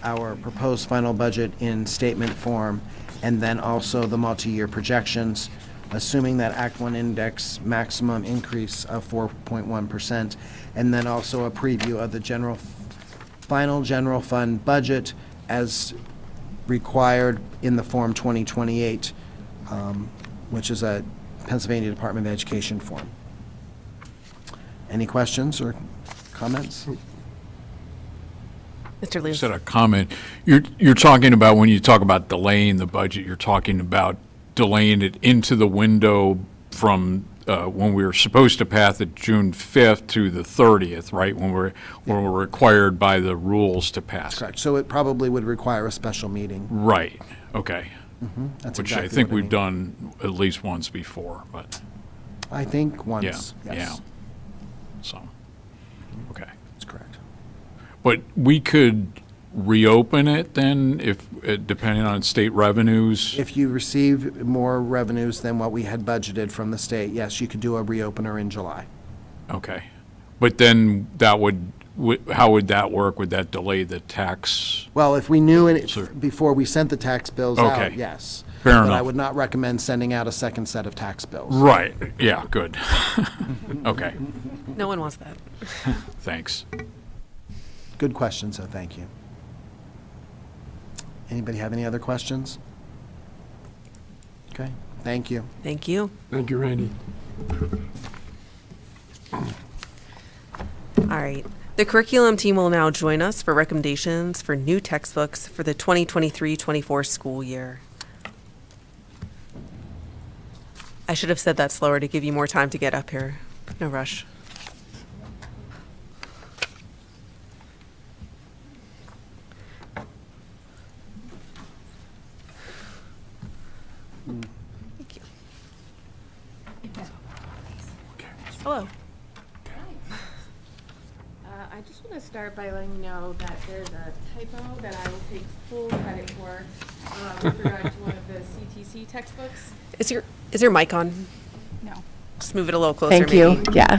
our proposed final budget in statement form, and then also the multi-year projections, assuming that Act 1 index maximum increase of 4.1%, and then also a preview of the final general fund budget as required in the Form 2028, which is a Pennsylvania Department of Education form. Any questions or comments? Mr. Lewis. Just a comment. You're talking about, when you talk about delaying the budget, you're talking about delaying it into the window from when we were supposed to pass it June 5th to the 30th, right? When we're required by the rules to pass it. Correct. So it probably would require a special meeting. Right, okay. That's Which exactly I think what it we've means. done at least once before, but, I think yeah, once, yeah. yes. So, okay. That's correct. But we could reopen it then if, depending on state revenues? If you receive more revenues than what we had budgeted from the state, yes, you could do a reopener in July. Okay. But then that would, how would that work? Would that delay the tax? Well, if we knew it Sure. before we sent the tax bills out, Okay. yes. Fair But I enough. would not recommend sending out a second set of tax bills. Right, yeah, good. Okay, No one wants that. thanks. Good question, so thank you. Anybody have any other questions? Okay, thank you. Thank you. Thank you, Randy. All right. The curriculum team will now join us for recommendations for new textbooks for the 2023-24 school year. I should have said that slower to give you more time to get up here. No rush. Thank you. Hello. I just want to start by letting you know that there's a typo that I will take full credit for with regard to one of the CTC textbooks. Is your mic on? No. Just move it a little closer. Thank you. maybe. Yeah.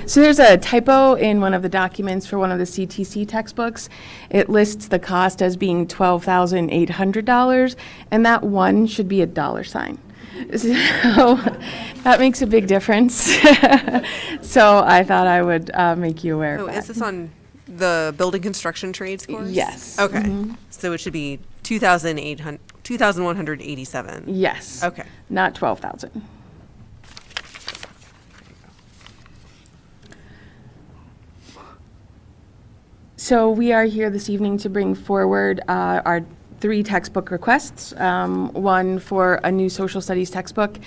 So there's a typo in one of the documents for one of the CTC textbooks. It lists the cost as being $12,800, and that one should be a dollar sign. So that makes a big difference. So I thought I would make you aware Oh, of that. is this on the building construction trades course? Yes. Okay. Mhm. So it should be 2,187. Yes. Okay. Not 12,000. So we are here this evening to bring forward our 3 textbook requests. One for a new social studies textbook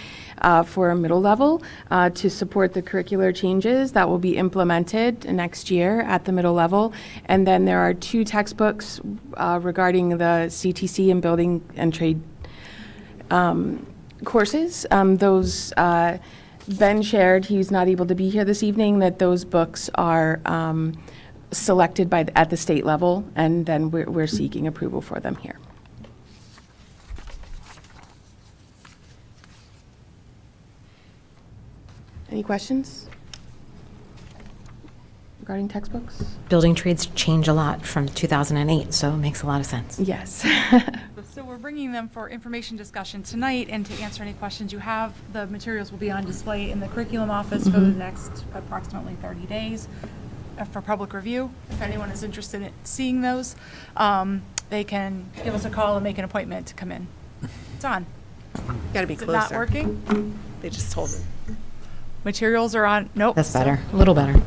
for a middle level to support the curricular changes that will be implemented next year at the middle level. And then there are 2 textbooks regarding the CTC and building and trade courses. Those Ben shared, he's not able to be here this evening, that those books are selected at the state level, and then we're seeking approval for them here. Any questions regarding textbooks? Building trades change a lot from 2008, so it makes a lot of sense. Yes. So we're bringing them for information discussion tonight, and to answer any questions you have, the materials will be on display in the curriculum office for the next approximately 30 days for public review. If anyone is interested in seeing those, they can give us a call and make an appointment to come in. It's on. Gotta be Is it closer. not working? They just told me. Materials are on, nope. That's still- better, a little better.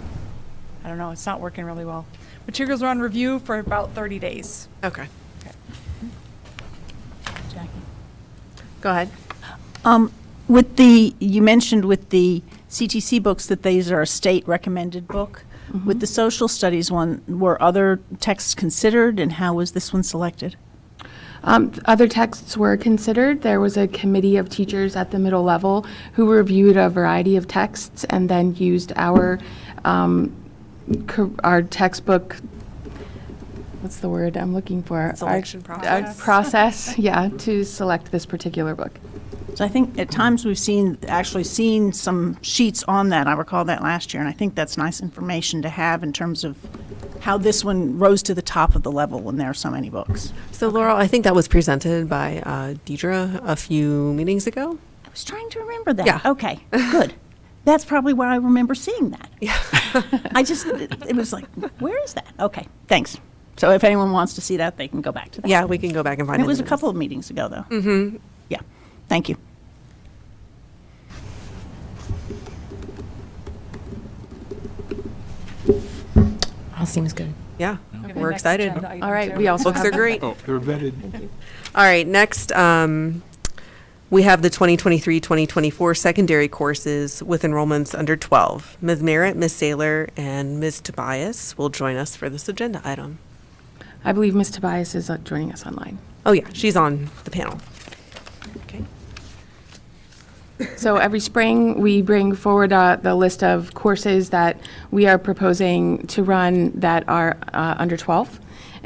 I don't know, it's not working really well. Materials are on review for about 30 days. Okay. Jackie? Go ahead. With the, you mentioned with the CTC books that these are a state-recommended book. With the social studies one, were other texts considered, and how was this one selected? Other texts were considered. There was a committee of teachers at the middle level who reviewed a variety of texts and then used our textbook, what's the word I'm looking for? Selection Our process. process, yeah, to select this particular book. So I think at times we've actually seen some sheets on that. I recall that last year, and I think that's nice information to have in terms of how this one rose to the top of the level when there are so many books. So Laurel, I think that was presented by Deidre a few meetings ago. I was trying to remember that. Yeah. Okay, good. That's probably where I remember seeing that. Yeah. It was like, where is that? Okay, thanks. So if anyone wants to see that, they can go back to that. Yeah, we can go back and find It it. was a couple of meetings ago, though. Mm-hmm. Yeah, thank you. All seems good. Yeah, Okay, we're next excited. agenda item All right, two. we also Books have are great. Oh, they're vetted. All right, next, We have the 2023-2024 secondary courses with enrollments under 12. Ms. Merritt, Ms. Saylor, and Ms. Tobias will join us for this agenda item. I believe Ms. Tobias is joining us online. Oh yeah, she's on the panel. Okay. So every spring, we bring forward the list of courses that we are proposing to run that are under 12.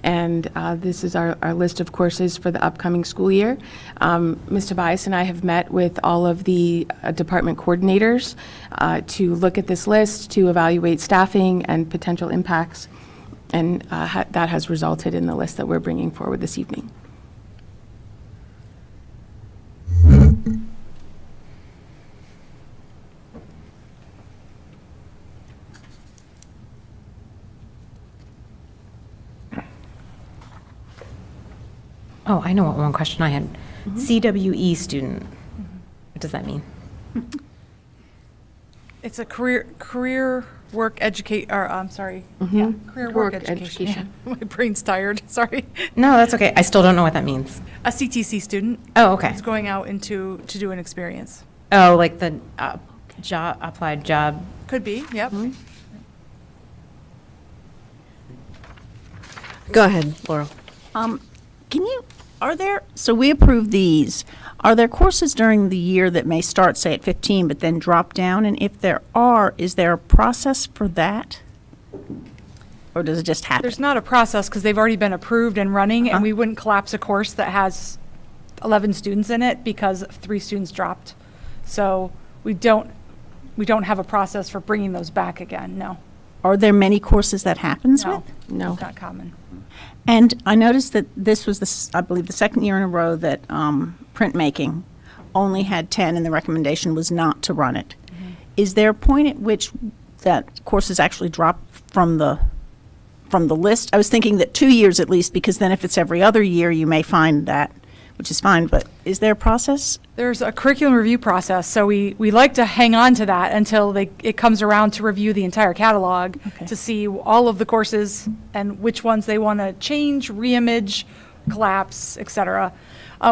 And this is our list of courses for the upcoming school year. Ms. Tobias and I have met with all of the department coordinators to look at this list, to evaluate staffing and potential impacts. And that has resulted in the list that we're bringing forward this evening. Oh, I know what one question I had. CWE student. What does that mean? It's a career work educate, or I'm sorry. Yeah, career work education. My brain's tired, sorry. No, that's okay. I still don't know what that means. A CTC student. Oh, okay. Is going out to do an experience. Oh, like the applied job. Could be, yep. Go ahead, Laurel. So we approve these. Are there courses during the year that may start, say, at 15, but then drop down? And if there are, is there a process for that? Or does it just happen? There's not a process because they've already been approved and running, and we wouldn't collapse a course that has 11 students in it because 3 students dropped. So we don't have a process for bringing those back again, no. Are there many courses that happens No. with? No. It's not common. And I noticed that this was, I believe, the second year in a row that printmaking only had 10, and the recommendation was not to run it. Is there a point at which that courses actually drop from the list? I was thinking that 2 years at least, because then if it's every other year, you may find that, which is fine. But is there a process? There's a curriculum review process, so we like to hang on to that until it comes around to review the entire catalog to see all of the courses and which ones they want to change, reimage, collapse, etc.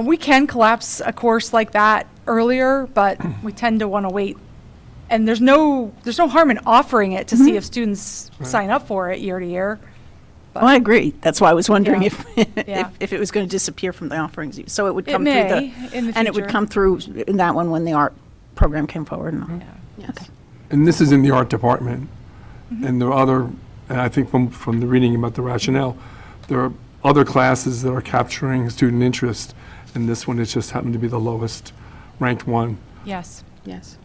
We can collapse a course like that earlier, but we tend to want to wait. And there's no harm in offering it to see if students sign up for it year to year. Well, I agree. That's why I was wondering Yeah. if it was going to disappear from the offerings. So it would It come may, through in the and it would future. come through in that one when the art program came forward. And all. Yes. And this is in the art department. And there are other, and I think from the reading about the rationale, there are other classes that are capturing student interest, and this one has just happened to be the lowest ranked one. Yes. Yes.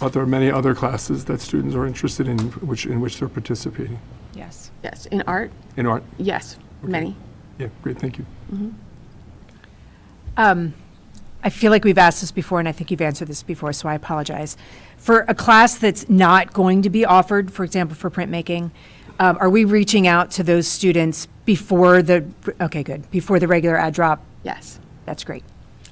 But there are many other classes that students are interested in which they're participating. Yes. Yes. In art? In art? Yes. Many. Yeah, great, thank you. I feel like we've asked this before, and I think you've answered this before, so I apologize. For a class that's not going to be offered, for example, for printmaking, are we reaching out to those students before the regular ad drop? Yes. That's great.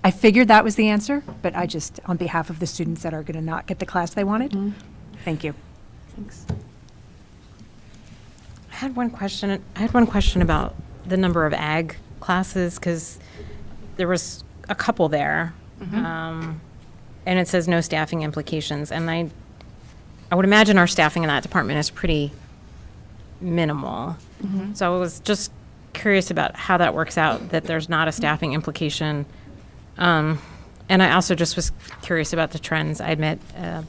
I figured that was the answer, but I just, on behalf of the students that are going to not get the class they wanted, thank you. Thanks. I had one question about the number of ag classes, because there was a couple there. And it says no staffing implications. And I would imagine our staffing in that department is pretty minimal. So I was just curious about how that works out, that there's not a staffing implication. And I also just was curious about the trends. I admit,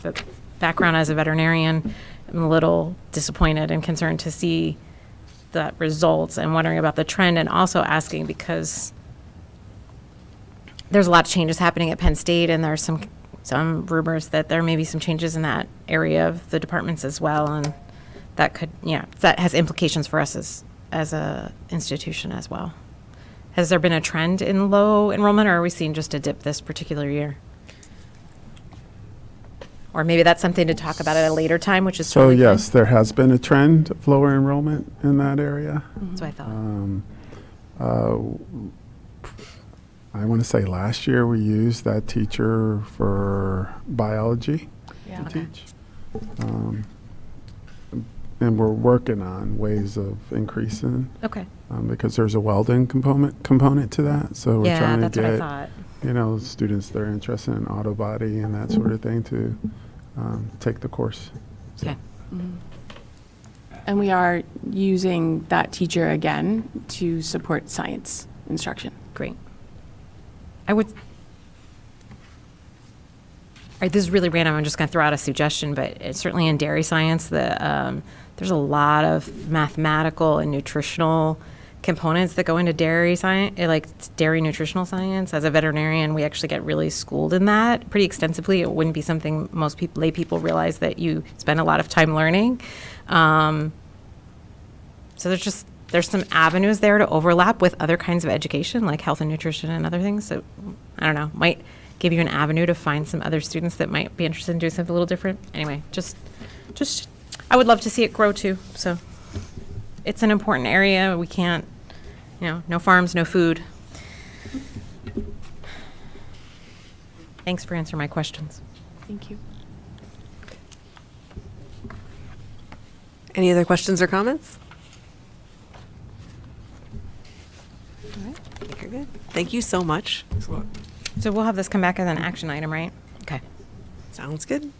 but background as a veterinarian, I'm a little disappointed and concerned to see the results and wondering about the trend, and also asking because there's a lot of changes happening at Penn State, and there's some rumors that there may be some changes in that area of the departments as well, and that could, that has implications for us as a institution as well. Has there been a trend in low enrollment, or are we seeing just a dip this particular year? Or maybe that's something to talk about at a later time, which is So totally yes, there has been a trend of lower enrollment in that area. That's what I thought. I want to say last year we used that teacher for biology to teach. And we're working on ways of increasing. Okay. Because there's a welding component to that. So we're trying to that's what I get thought. students that are interested in auto body and that sort of thing to take the course. Okay. And we are using that teacher again to support science instruction. Great. I would, all right, this is really random. I'm just going to throw out a suggestion, but it's certainly in dairy science, there's a lot of mathematical and nutritional components that go into dairy science, like dairy nutritional science. As a veterinarian, we actually get really schooled in that pretty extensively. It wouldn't be something most lay people realize that you spend a lot of time learning. So there's some avenues there to overlap with other kinds of education, like health and nutrition and other things. So I don't know, might give you an avenue to find some other students that might be interested in doing something a little different. Anyway, just I would love to see it grow too. So it's an important area. We can't, no farms, no food. Thanks for answering my questions. Thank you. Any other questions or comments? All right, I think you're good. Thank you so much. So we'll have this come back as an action item, right? Okay. Sounds good.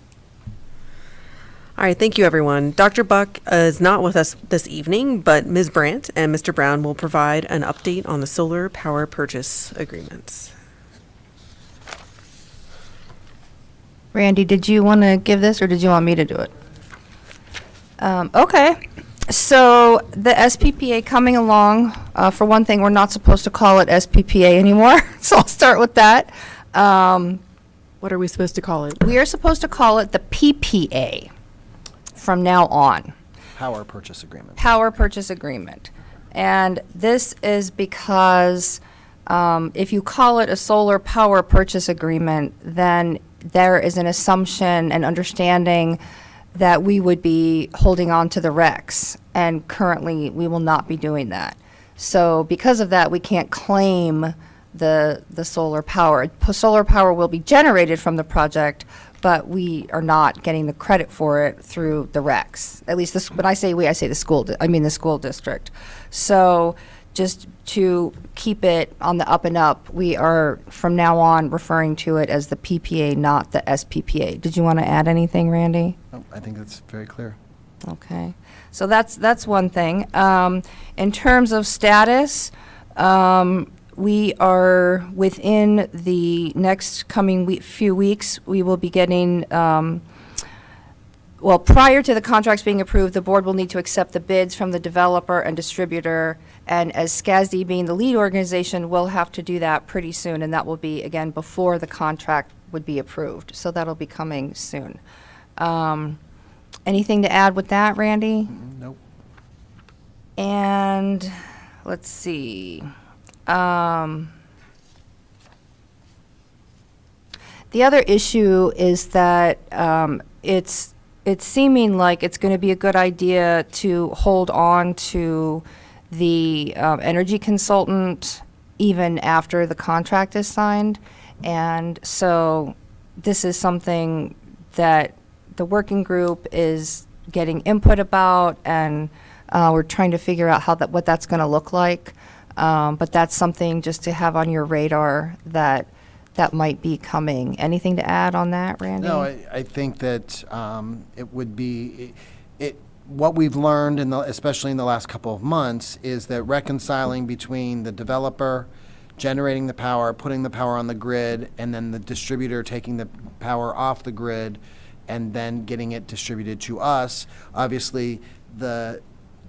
All right, thank you, everyone. Dr. Buck is not with us this evening, but Ms. Brandt and Mr. Brown will provide an update on the solar power purchase agreements. Randy, did you want to give this, or did you want me to do it? Okay. So the SPPA coming along, for one thing, we're not supposed to call it SPPA anymore, so I'll start with that. What are we supposed to call it? We are supposed to call it the PPA from now on. Power purchase agreement. Power purchase agreement. And this is because if you call it a solar power purchase agreement, then there is an assumption and understanding that we would be holding on to the RECs, and currently we will not be doing that. So because of that, we can't claim the solar power. Solar power will be generated from the project, but we are not getting the credit for it through the RECs. At least when I say we, I say the school, I mean the school district. So just to keep it on the up and up, we are from now on referring to it as the PPA, not the SPPA. Did you want to add anything, Randy? Oh, I think that's very clear. Okay, so that's one thing. In terms of status, we are within the next coming few weeks. We will be getting, well, prior to the contracts being approved, the board will need to accept the bids from the developer and distributor. And as SCASD being the lead organization, we'll have to do that pretty soon, and that will be, again, before the contract would be approved. So that'll be coming soon. Anything to add with that, Randy? Nope. And let's see. The other issue is that it's seeming like it's going to be a good idea to hold on to the energy consultant even after the contract is signed. And so this is something that the working group is getting input about, and we're trying to figure out what that's going to look like. But that's something just to have on your radar that might be coming. Anything to add on that, Randy? No, I think that it would be, what we've learned, especially in the last couple of months, is that reconciling between the developer generating the power, putting the power on the grid, and then the distributor taking the power off the grid and then getting it distributed to us. Obviously, the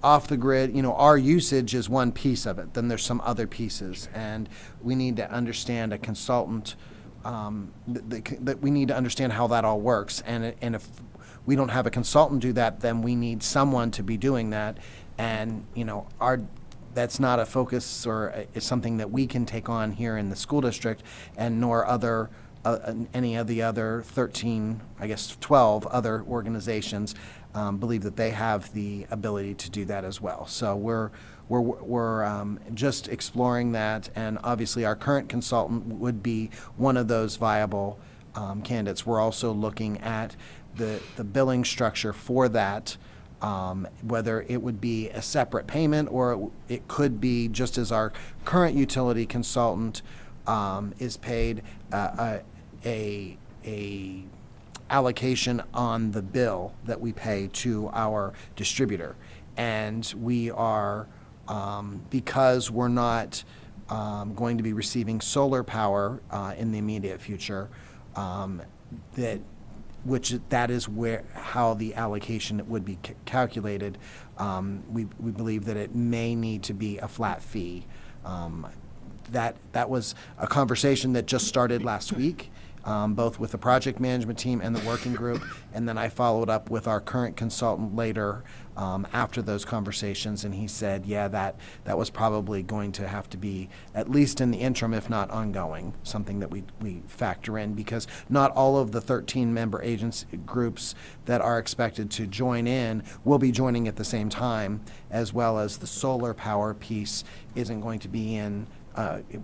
off the grid, our usage is one piece of it. Then there's some other pieces, and we need to understand a consultant. That we need to understand how that all works, and if we don't have a consultant do that, then we need someone to be doing that, and that's not a focus or is something that we can take on here in the school district, and nor any of the other 13, I guess 12 other organizations believe that they have the ability to do that as well. So we're just exploring that, and obviously our current consultant would be one of those viable candidates. We're also looking at the billing structure for that, whether it would be a separate payment or it could be just as our current utility consultant is paid a allocation on the bill that we pay to our distributor. And we are, because we're not going to be receiving solar power in the immediate future, that is how the allocation would be calculated. We believe that it may need to be a flat fee. That was a conversation that just started last week, both with the project management team and the working group, and then I followed up with our current consultant later after those conversations, and he said, yeah, that was probably going to have to be, at least in the interim, if not ongoing, something that we factor in, because not all of the 13 member agency groups that are expected to join in will be joining at the same time, as well as the solar power piece isn't going to be in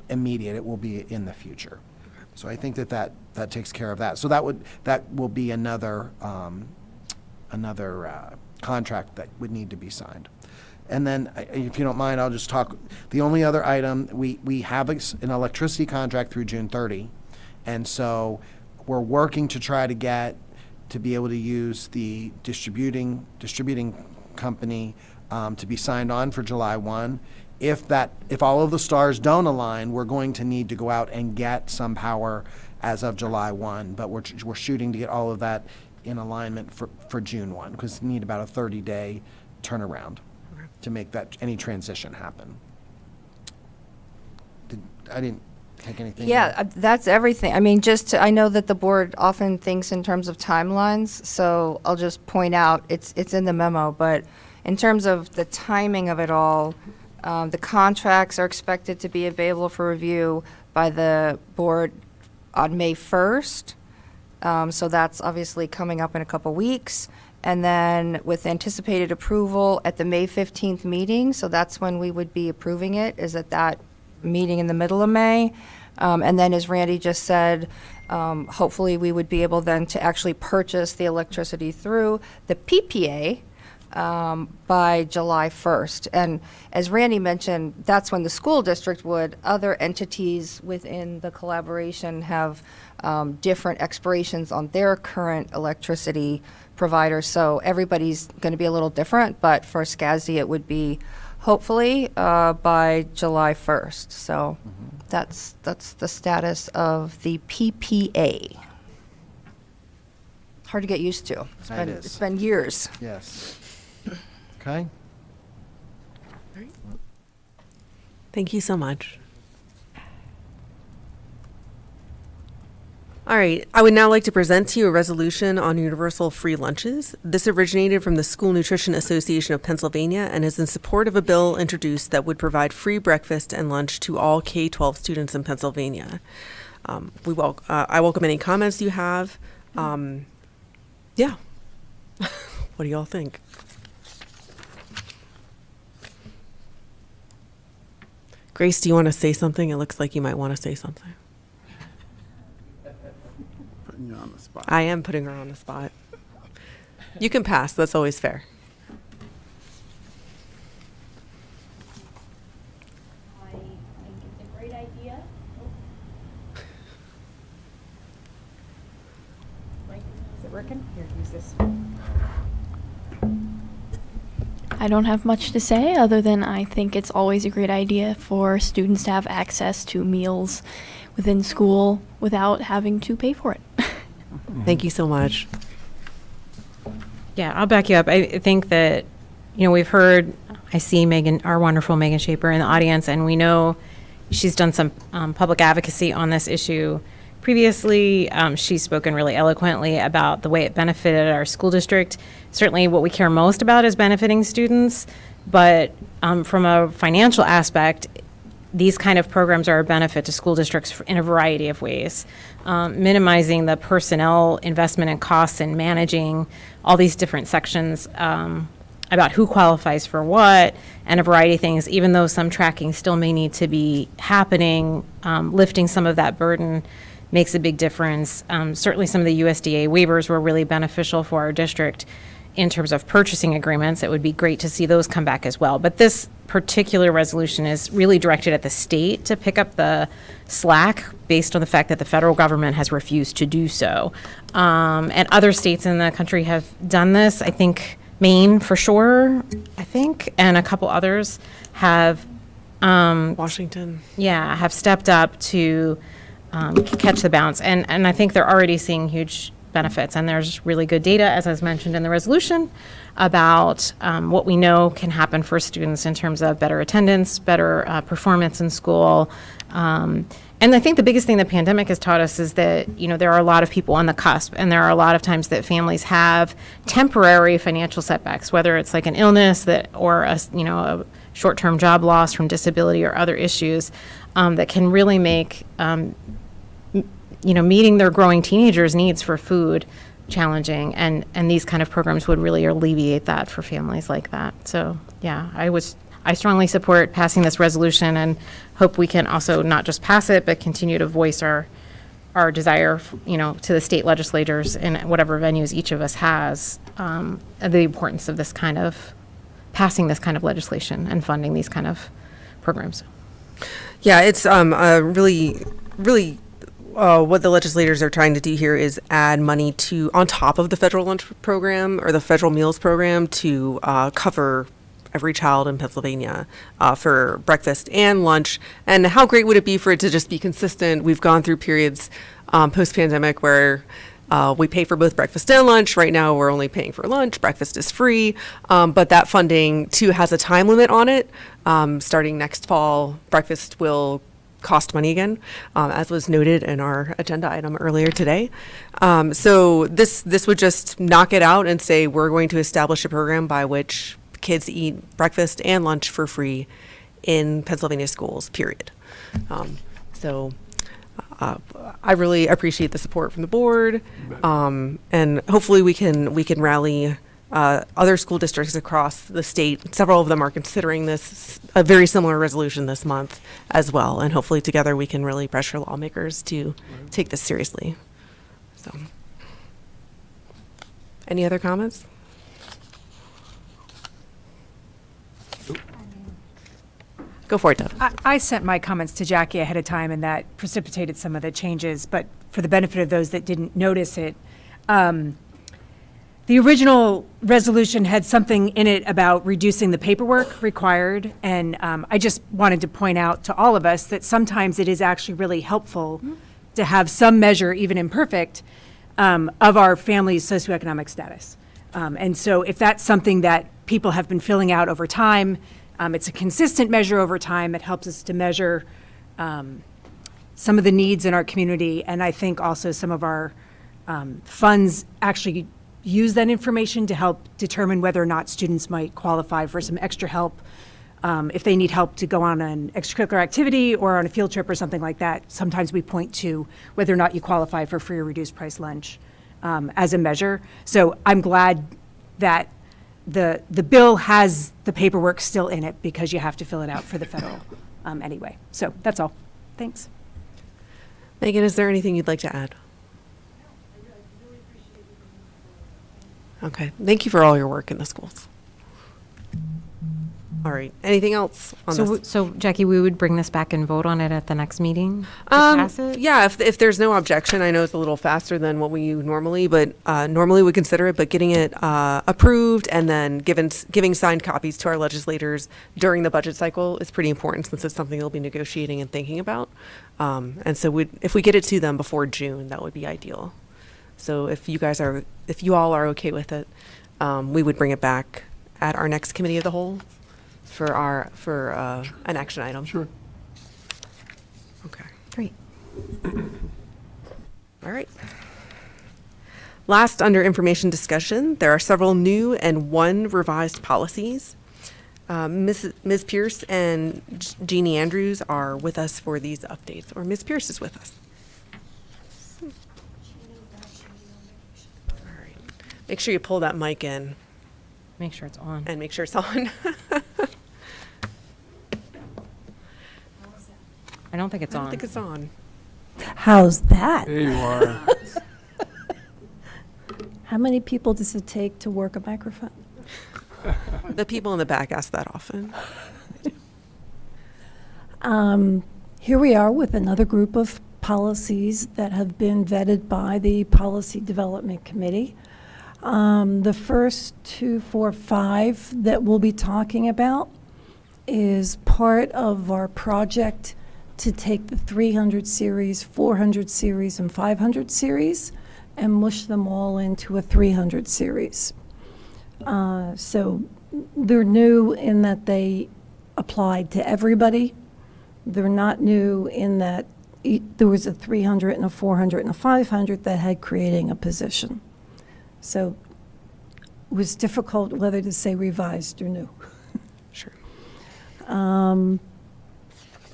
immediate, it will be in the future. So I think that takes care of that. So that will be another contract that would need to be signed. And then, if you don't mind, I'll just talk. The only other item, we have an electricity contract through June 30, and so we're working to try to get to be able to use the distributing company to be signed on for July 1. If all of the stars don't align, we're going to need to go out and get some power as of July 1, but we're shooting to get all of that in alignment for June 1, because we need about a 30-day turnaround to make any transition happen. I didn't take anything. Yeah, that's everything. I mean, I know that the board often thinks in terms of timelines, so I'll just point out, it's in the memo, but in terms of the timing of it all, the contracts are expected to be available for review by the board on May 1st. So that's obviously coming up in a couple weeks. And then with anticipated approval at the May 15th meeting, so that's when we would be approving it, is at that meeting in the middle of May. And then, as Randy just said, hopefully we would be able then to actually purchase the electricity through the PPA by July 1st. And as Randy mentioned, that's when the school district other entities within the collaboration have different expirations on their current electricity provider. So everybody's going to be a little different, but for SCASD it would be hopefully by July 1st. So that's the status of the PPA. Hard to get used to. It's been years. Yes. Okay. Thank you so much. All right, I would now like to present to you a resolution on universal free lunches. This originated from the School Nutrition Association of Pennsylvania and is in support of a bill introduced that would provide free breakfast and lunch to all K-12 students in Pennsylvania. I welcome any comments you have. Yeah. What do y'all think? Grace, do you want to say something? It looks like you might want to say something. Putting you on the spot. I am putting her on the spot. You can pass. That's always fair. I think it's a great idea. Is it working? Here, use this. I don't have much to say other than I think it's always a great idea for students to have access to meals within school without having to pay for it. Thank you so much. Yeah, I'll back you up. I think that, we've heard, I see Megan, our wonderful Megan Shaper in the audience, and we know she's done some public advocacy on this issue previously. She's spoken really eloquently about the way it benefited our school district. Certainly what we care most about is benefiting students, but from a financial aspect, these kind of programs are a benefit to school districts in a variety of ways. Minimizing the personnel investment and costs in managing all these different sections about who qualifies for what and a variety of things, even though some tracking still may need to be happening, lifting some of that burden makes a big difference. Certainly some of the USDA waivers were really beneficial for our district in terms of purchasing agreements, it would be great to see those come back as well. But this particular resolution is really directed at the state to pick up the slack based on the fact that the federal government has refused to do so. And other states in the country have done this. I think Maine for sure, and a couple others have. Washington. Yeah, have stepped up to catch the bounce. And I think they're already seeing huge benefits. And there's really good data, as I was mentioned in the resolution, about what we know can happen for students in terms of better attendance, better performance in school. And I think the biggest thing the pandemic has taught us is that, there are a lot of people on the cusp, and there are a lot of times that families have temporary financial setbacks, whether it's like an illness or a short-term job loss from disability or other issues that can really make meeting their growing teenagers' needs for food challenging, and these kind of programs would really alleviate that for families like that. So yeah, I strongly support passing this resolution, and hope we can also not just pass it, but continue to voice our desire, to the state legislators in whatever venues each of us has, the importance of this kind of passing this kind of legislation and funding these kind of programs. Yeah, it's really what the legislators are trying to do here is add money on top of the federal lunch program or the federal meals program to cover every child in Pennsylvania for breakfast and lunch. And how great would it be for it to just be consistent? We've gone through periods post-pandemic where we pay for both breakfast and lunch. Right now, we're only paying for lunch. Breakfast is free. But that funding, too, has a time limit on it. Starting next fall, breakfast will cost money again, as was noted in our agenda item earlier today. So this would just knock it out and say we're going to establish a program by which kids eat breakfast and lunch for free in Pennsylvania schools, period. I really appreciate the support from the board, and hopefully we can rally other school districts across the state. Several of them are considering a very similar resolution this month as well, and hopefully together we can really pressure lawmakers to take this seriously. So, any other comments? Go for it, Deb. I sent my comments to Jackie ahead of time, and that precipitated some of the changes. But for the benefit of those that didn't notice it, the original resolution had something in it about reducing the paperwork required. And I just wanted to point out to all of us that sometimes it is actually really helpful to have some measure, even imperfect, of our family's socioeconomic status. And so if that's something that people have been filling out over time, it's a consistent measure over time. It helps us to measure some of the needs in our community. And I think also some of our funds actually use that information to help determine whether or not students might qualify for some extra help. If they need help to go on an extracurricular activity or on a field trip or something like that, sometimes we point to whether or not you qualify for free or reduced price lunch as a measure. So I'm glad that the bill has the paperwork still in it because you have to fill it out for the federal anyway. So that's all. Thanks. Megan, is there anything you'd like to add? Okay. Thank you for all your work in the schools. All right. Anything else on this? So Jackie, we would bring this back and vote on it at the next meeting to pass it? Yeah, if there's no objection. I know it's a little faster than what we normally, but normally we consider it, but getting it approved and then giving signed copies to our legislators during the budget cycle is pretty important since it's something they'll be negotiating and thinking about. And so if we get it to them before June, that would be ideal. So if you all are okay with it, we would bring it back at our next committee of the whole for an action item. Sure. Okay. Great. All right. Last, under information discussion, there are several new and one revised policies. Ms. Pierce and Jeannie Andrews are with us for these updates, or Ms. Pierce is with us. All right. Make sure you pull that mic in. Make sure it's on. And make sure it's on. I don't think it's on. I don't think it's on. How's that? There you are. How many people does it take to work a microphone? The people in the back ask that often. Here we are with another group of policies that have been vetted by the Policy Development Committee. The first 2, 4, 5 that we'll be talking about is part of our project to take the 300 series, 400 series, and 500 series and mush them all into a 300 series. So they're new in that they applied to everybody. They're not new in that there was a 300 and a 400 and a 500 that had creating a position. So it was difficult whether to say revised or new. Sure.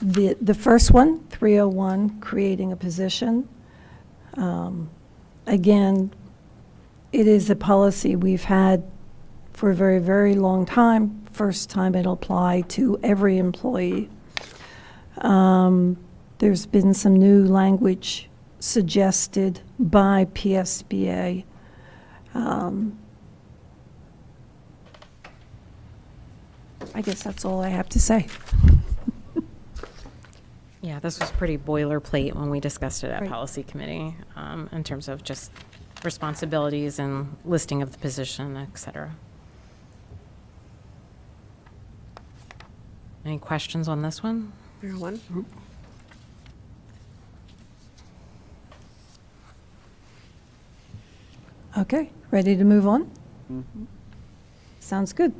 The first one, 301, creating a position. Again, it is a policy we've had for a very, very long time. First time it'll apply to every employee. There's been some new language suggested by PSBA. I guess that's all I have to say. Yeah, this was pretty boilerplate when we discussed it at Right. Policy Committee, in terms of just responsibilities and listing of the position, et cetera. Any questions on this one? 301. Okay, ready to move on? Sounds good.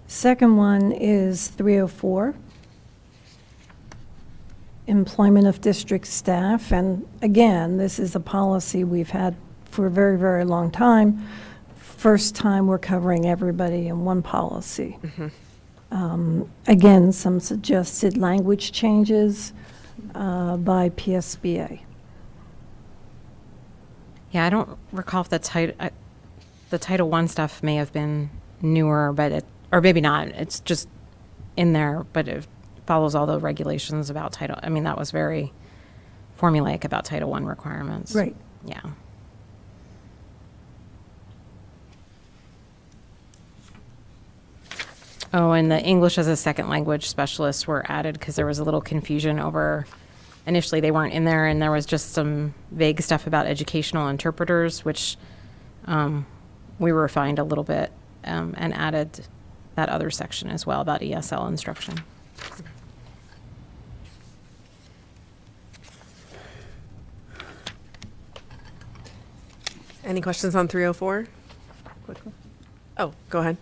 Second one is 304, employment of district staff. And again, this is a policy we've had for a very, very long time. First time we're covering everybody in one policy. Again, some suggested language changes by PSBA. Yeah, I don't recall if the Title I stuff may have been newer, but or maybe not. It's just in there, but it follows all the regulations about Title. I mean, that was very formulaic about Title I requirements. Right. Yeah. Oh, and the English as a second language specialists were added because there was a little confusion over, initially they weren't in there, and there was just some vague stuff about educational interpreters, which we refined a little bit and added that other section as well about ESL instruction. Any questions on 304? Quickly. Oh, go ahead.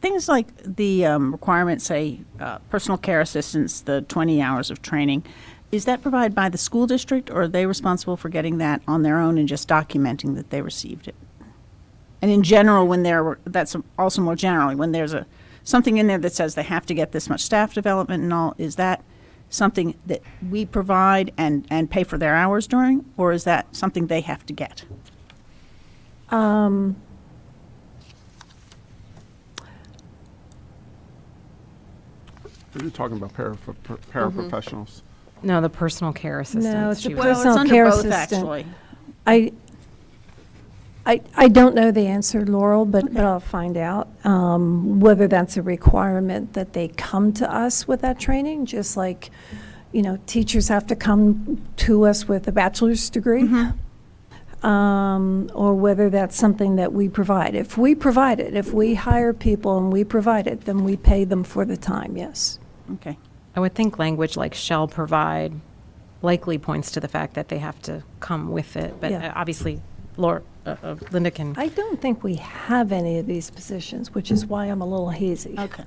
Things like the requirements say personal care assistants, the 20 hours of training. Is that provided by the school district, or are they responsible for getting that on their own and just documenting that they received it? And in general, that's also more generally, when there's something in there that says they have to get this much staff development and all, is that something that we provide and pay for their hours during, or is that something they have to get? You're talking about paraprofessionals. No, the personal care assistants. No, it's the she was- personal under care both, assistant. actually. I don't know the answer, Laurel, but I'll find out whether that's a requirement that they come to us with that training, just like, teachers have to come to us with a bachelor's degree, or whether that's something that we provide. If we provide it, if we hire people and we provide it, then we pay them for the time, yes. Okay. I would think language like shall provide likely points to the fact that they have to come with it, but Yeah. obviously Linda can. I don't think we have any of these positions, which is why I'm a little hazy. Okay.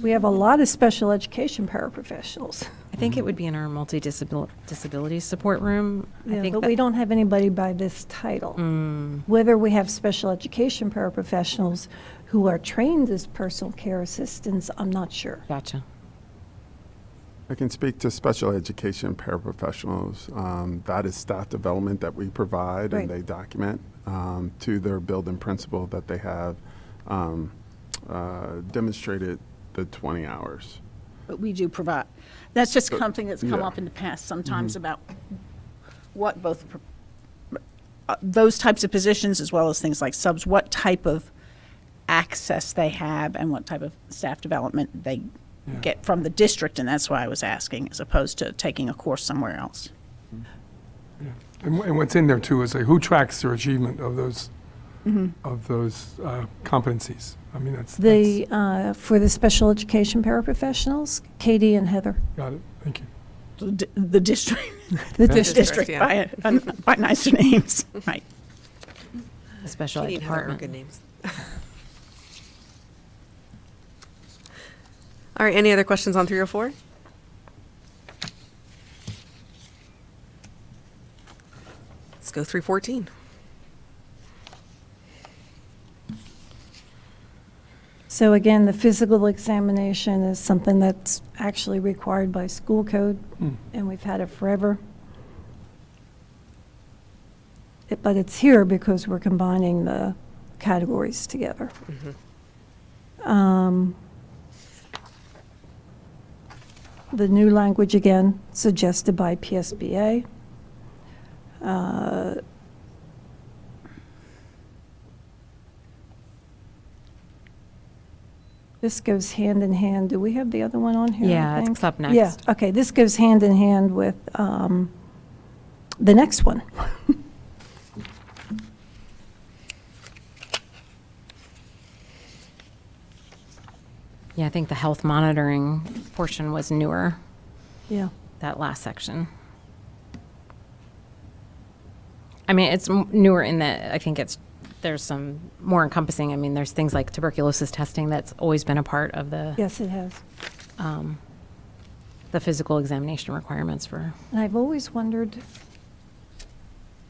We have a lot of special education paraprofessionals. I think it would be in our disability support room. I Yeah, think but that, we don't have anybody by this title. Whether we have special education paraprofessionals who are trained as personal care assistants, I'm not sure. Gotcha. I can speak to special education paraprofessionals. That is staff development that we provide Right. and they document to their building principal that they have demonstrated the 20 hours. But we do provide. That's just But- something that's come yeah. up in the past sometimes about what both those types of positions, as well as things like subs, what type of access they have and what type of staff development they get from the district, and that's why I was asking, as opposed to taking a course somewhere else. And what's in there too is like who tracks their achievement of those competencies. I mean, that's For the special education paraprofessionals, Katie and Heather. got it. Thank you. The district. The district yeah. by nicer names, right. The special ed Katie and Heather are department. good names. All right, any other questions on 304? Let's go 314. So again, the physical examination is something that's actually required by school code, and we've had it forever. But it's here because we're combining the categories together. The new language, again, suggested by PSBA. This goes hand in hand. Do we have the other one on here? I Yeah, think? it's up next. Yeah, okay, this goes hand in hand with the next one. Yeah, I think the health monitoring portion was newer, Yeah. that last section. I mean, it's newer in that I think there's some more encompassing. I mean, there's things like tuberculosis testing that's always been a part of the Yes, it has. the physical examination requirements for. And I've always wondered,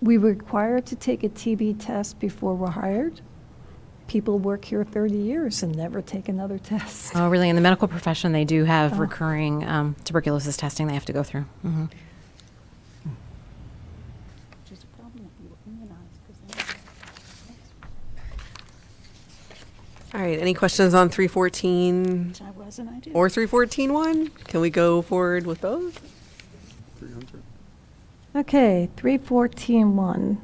we were required to take a TB test before we're hired. People work here 30 years and never take another test. Oh, really? In the medical profession, they do have recurring tuberculosis testing they have to go through. Mhm. All right, any questions on 314 I wasn't, I did. or 314-1? Can we go forward with those? 300. Okay, 314-1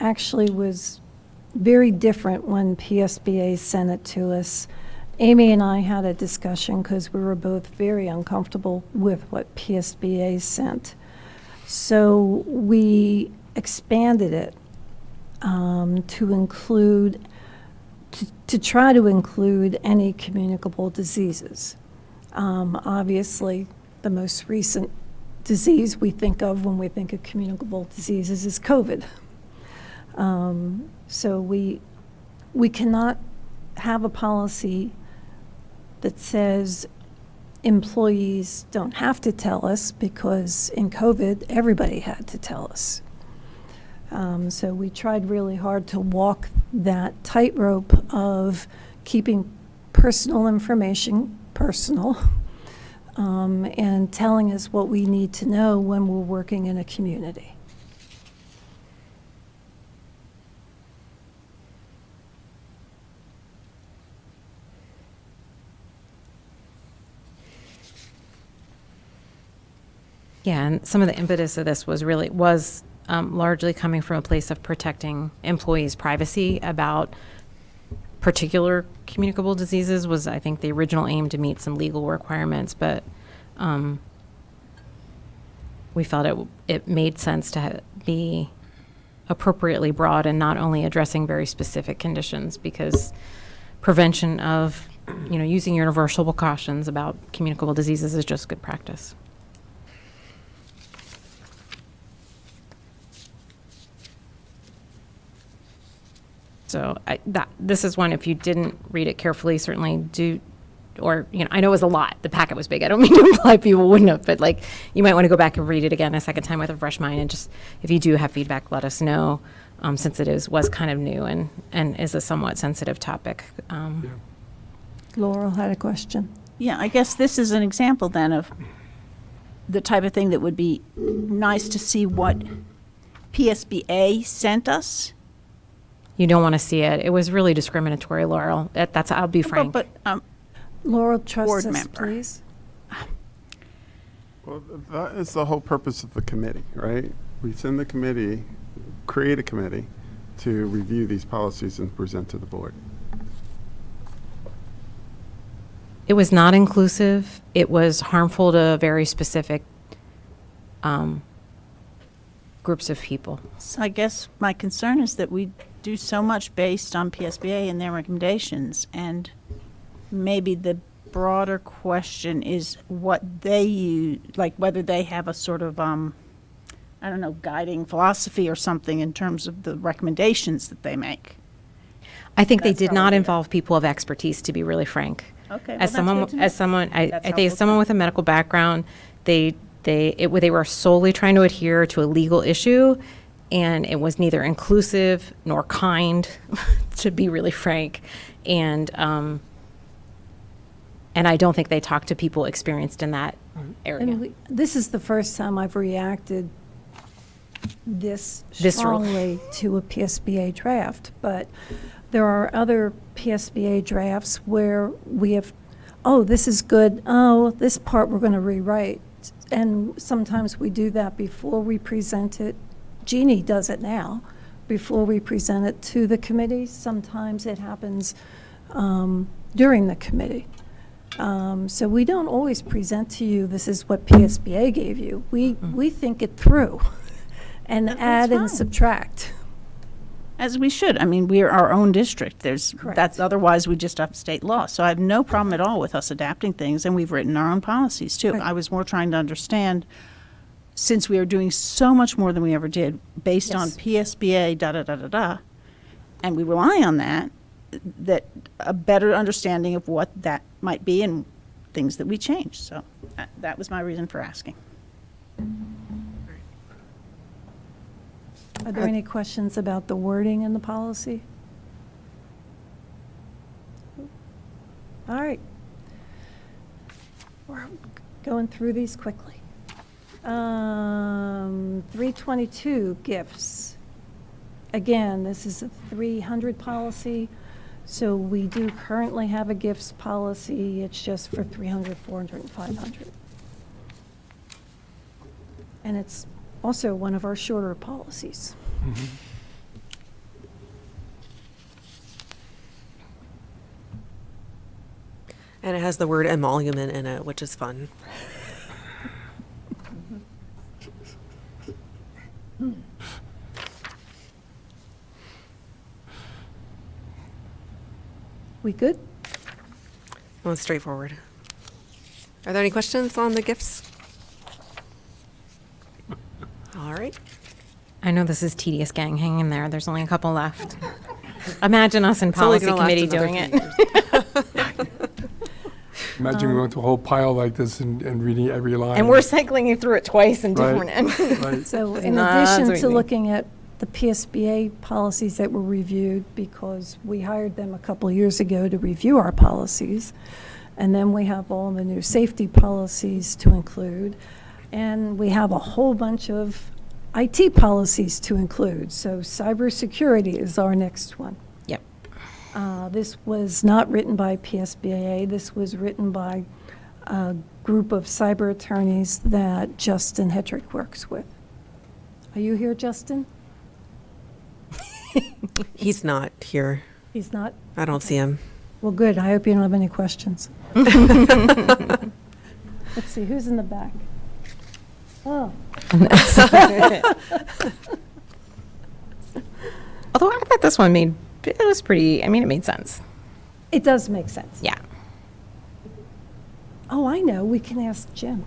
actually was very different when PSBA sent it to us. Amy and I had a discussion because we were both very uncomfortable with what PSBA sent. So we expanded it to include, to try to include any communicable diseases. Obviously, the most recent disease we think of when we think of communicable diseases is COVID. So we cannot have a policy that says employees don't have to tell us, because in COVID, everybody had to tell us. So we tried really hard to walk that tightrope of keeping personal information personal, and telling us what we need to know when we're working in a community. Yeah, and some of the impetus of this was largely coming from a place of protecting employees' privacy about particular communicable diseases. Was, I think, the original aim to meet some legal requirements, but we felt it made sense to be appropriately broad and not only addressing very specific conditions, because prevention of, using universal precautions about communicable diseases is just good practice. So this is one, if you didn't read it carefully, certainly do, or, I know it was a lot. The packet was big. I don't mean to imply people wouldn't have, but you might want to go back and read it again a second time with a fresh mind, and just, if you do have feedback, let us know, since it was kind of new and is a somewhat sensitive topic. Laurel had a question. Yeah, I guess this is an example then of the type of thing that would be nice to see what PSBA sent us. You don't want to see it. It was really discriminatory, Laurel. I'll be frank. But Laurel, trust board us, member. please. Well, that is the whole purpose of the committee, right? We send the committee create a committee to review these policies and present to the board. It was not inclusive. It was harmful to very specific groups of people. So I guess my concern is that we do so much based on PSBA and their recommendations, and maybe the broader question is what they use, like whether they have a sort of, I don't know, guiding philosophy or something in terms of the recommendations that they make. I think they That's did not probably it. involve people of expertise, to be really frank. Okay, well, As that's someone, good to know. as someone, I That's think as helpful to someone know. with a medical background, they were solely trying to adhere to a legal issue, and it was neither inclusive nor kind, to be really frank. And I don't think they talked to people experienced in that area. And this is the first time I've reacted this Viscerally. strongly to a PSBA draft, but there are other PSBA drafts where we have, oh, this is good, oh, this part we're going to rewrite. And sometimes we do that before we present it. Jeannie does it now, before we present it to the committee. Sometimes it happens during the committee. So we don't always present to you, this is what PSBA gave you. We think it through and add and fine. subtract. As we should. I mean, we're our own district. That's otherwise we just have state law. So I have no problem at all with us adapting things, and we've written our own policies too. Right. I was more trying to understand, since we are doing so much more than we ever did, based on Yes. PSBA, da-da-da-da-da, and we rely on that, that a better understanding of what that might be and things that we change. So that was my reason for asking. Are there any questions about the wording in the policy? All right. We're going through these quickly. 322, gifts. Again, this is a 300 policy, so we do currently have a gifts policy. It's just for 300, 400, and 500. And it's also one of our shorter policies. And it has the word emolument in it, which is fun. We good? Well, it's straightforward. Are there any questions on the gifts? All right. I know this is tedious, gang. Hang in there. There's only a couple left. Imagine us in It's only policy gonna last committee another doing it. Imagine going to a whole pile like this and reading every line. And we're cycling you through it twice in Right, different. right. So It's in not so addition to easy. looking at the PSBA policies that were reviewed, because we hired them a couple years ago to review our policies, and then we have all the new safety policies to include, and we have a whole bunch of IT policies to include. So cybersecurity is our next one. Yep. This was not written by PSBA. This was written by a group of cyber attorneys that Justin Hetrick works with. Are you here, Justin? He's not here. He's not? I don't see him. Well, good. I hope you don't have any questions. Let's see, who's in the back? Oh. Although I thought this one it was pretty, it made sense. It does make sense. Yeah. Oh, I know. We can ask Jim.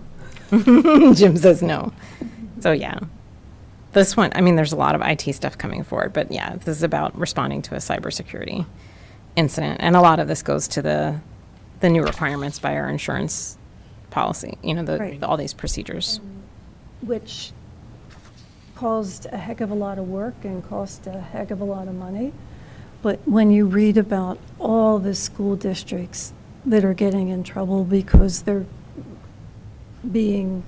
Jim says no. So yeah. This one, there's a lot of IT stuff coming forward, but yeah, this is about responding to a cybersecurity incident. And a lot of this goes to the new requirements by our insurance policy, Right. all these procedures. Which caused a heck of a lot of work and cost a heck of a lot of money. But when you read about all the school districts that are getting in trouble because they're being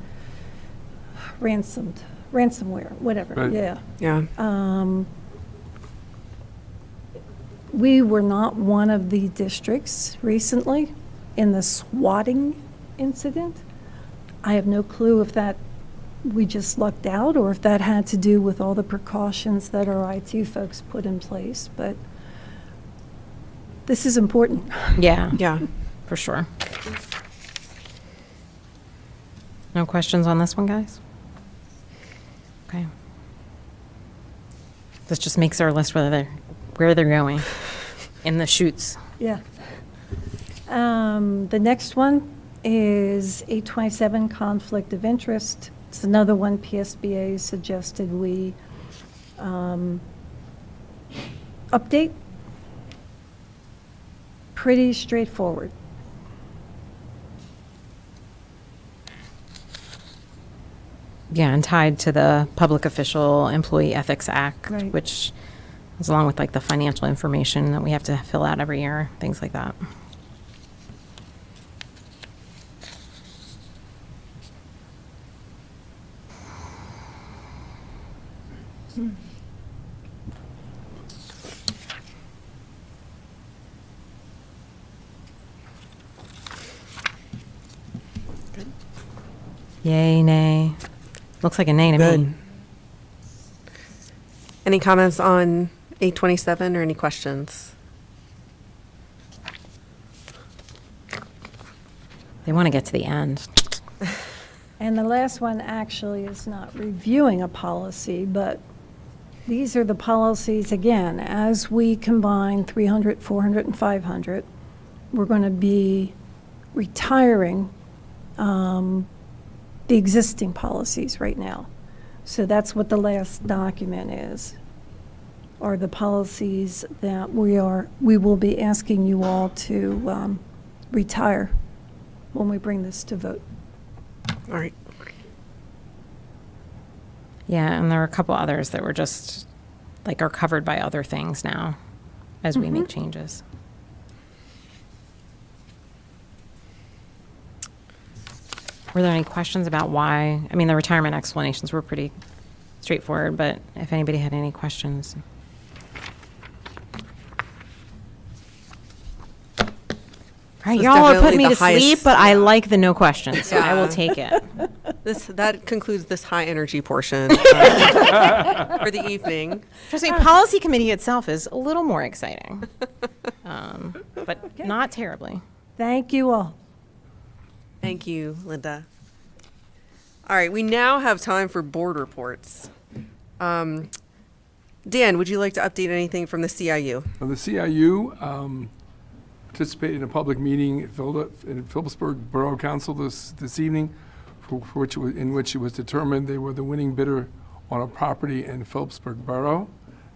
ransomware, whatever, Right. yeah. Yeah. We were not one of the districts recently in the swatting incident. I have no clue if that we just lucked out or if that had to do with all the precautions that our IT folks put in place. But this is important. Yeah. Yeah. For sure. No questions on this one, guys? Okay. This just makes our list where they're going in the shoots. Yeah. The next one is 827 conflict of interest. It's another one PSBA suggested we update. Pretty straightforward. Yeah, and tied to the Public Official Employee Ethics Act, Right. which is along with like the financial information that we have to fill out every year, things like that. Yay, nay. Looks like a nay to me. Good. Any comments on 827 or any questions? They want to get to the end. And the last one actually is not reviewing a policy, but these are the policies, again, as we combine 300, 400, and 500, we're going to be retiring the existing policies right now. So that's what the last document is, are the policies that we will be asking you all to retire when we bring this to vote. All right. Yeah, and there are a couple others that were just, like, are covered by other things now as we make changes. Were there any questions about why? I mean, the retirement explanations were pretty straightforward, but if anybody had any questions. All right, This is y'all are putting definitely me the to sleep, highest- but I like the no questions, so I will Yeah. take it. That concludes this high energy portion for the evening. Trust me, policy committee itself is a little more exciting, but not terribly. Thank you all. Thank you, Linda. All right, we now have time for board reports. Dan, would you like to update anything from the CIU? Now, the CIU participated in a public meeting in Phillipsburg Borough Council this evening, in which it was determined they were the winning bidder on a property in Phillipsburg Borough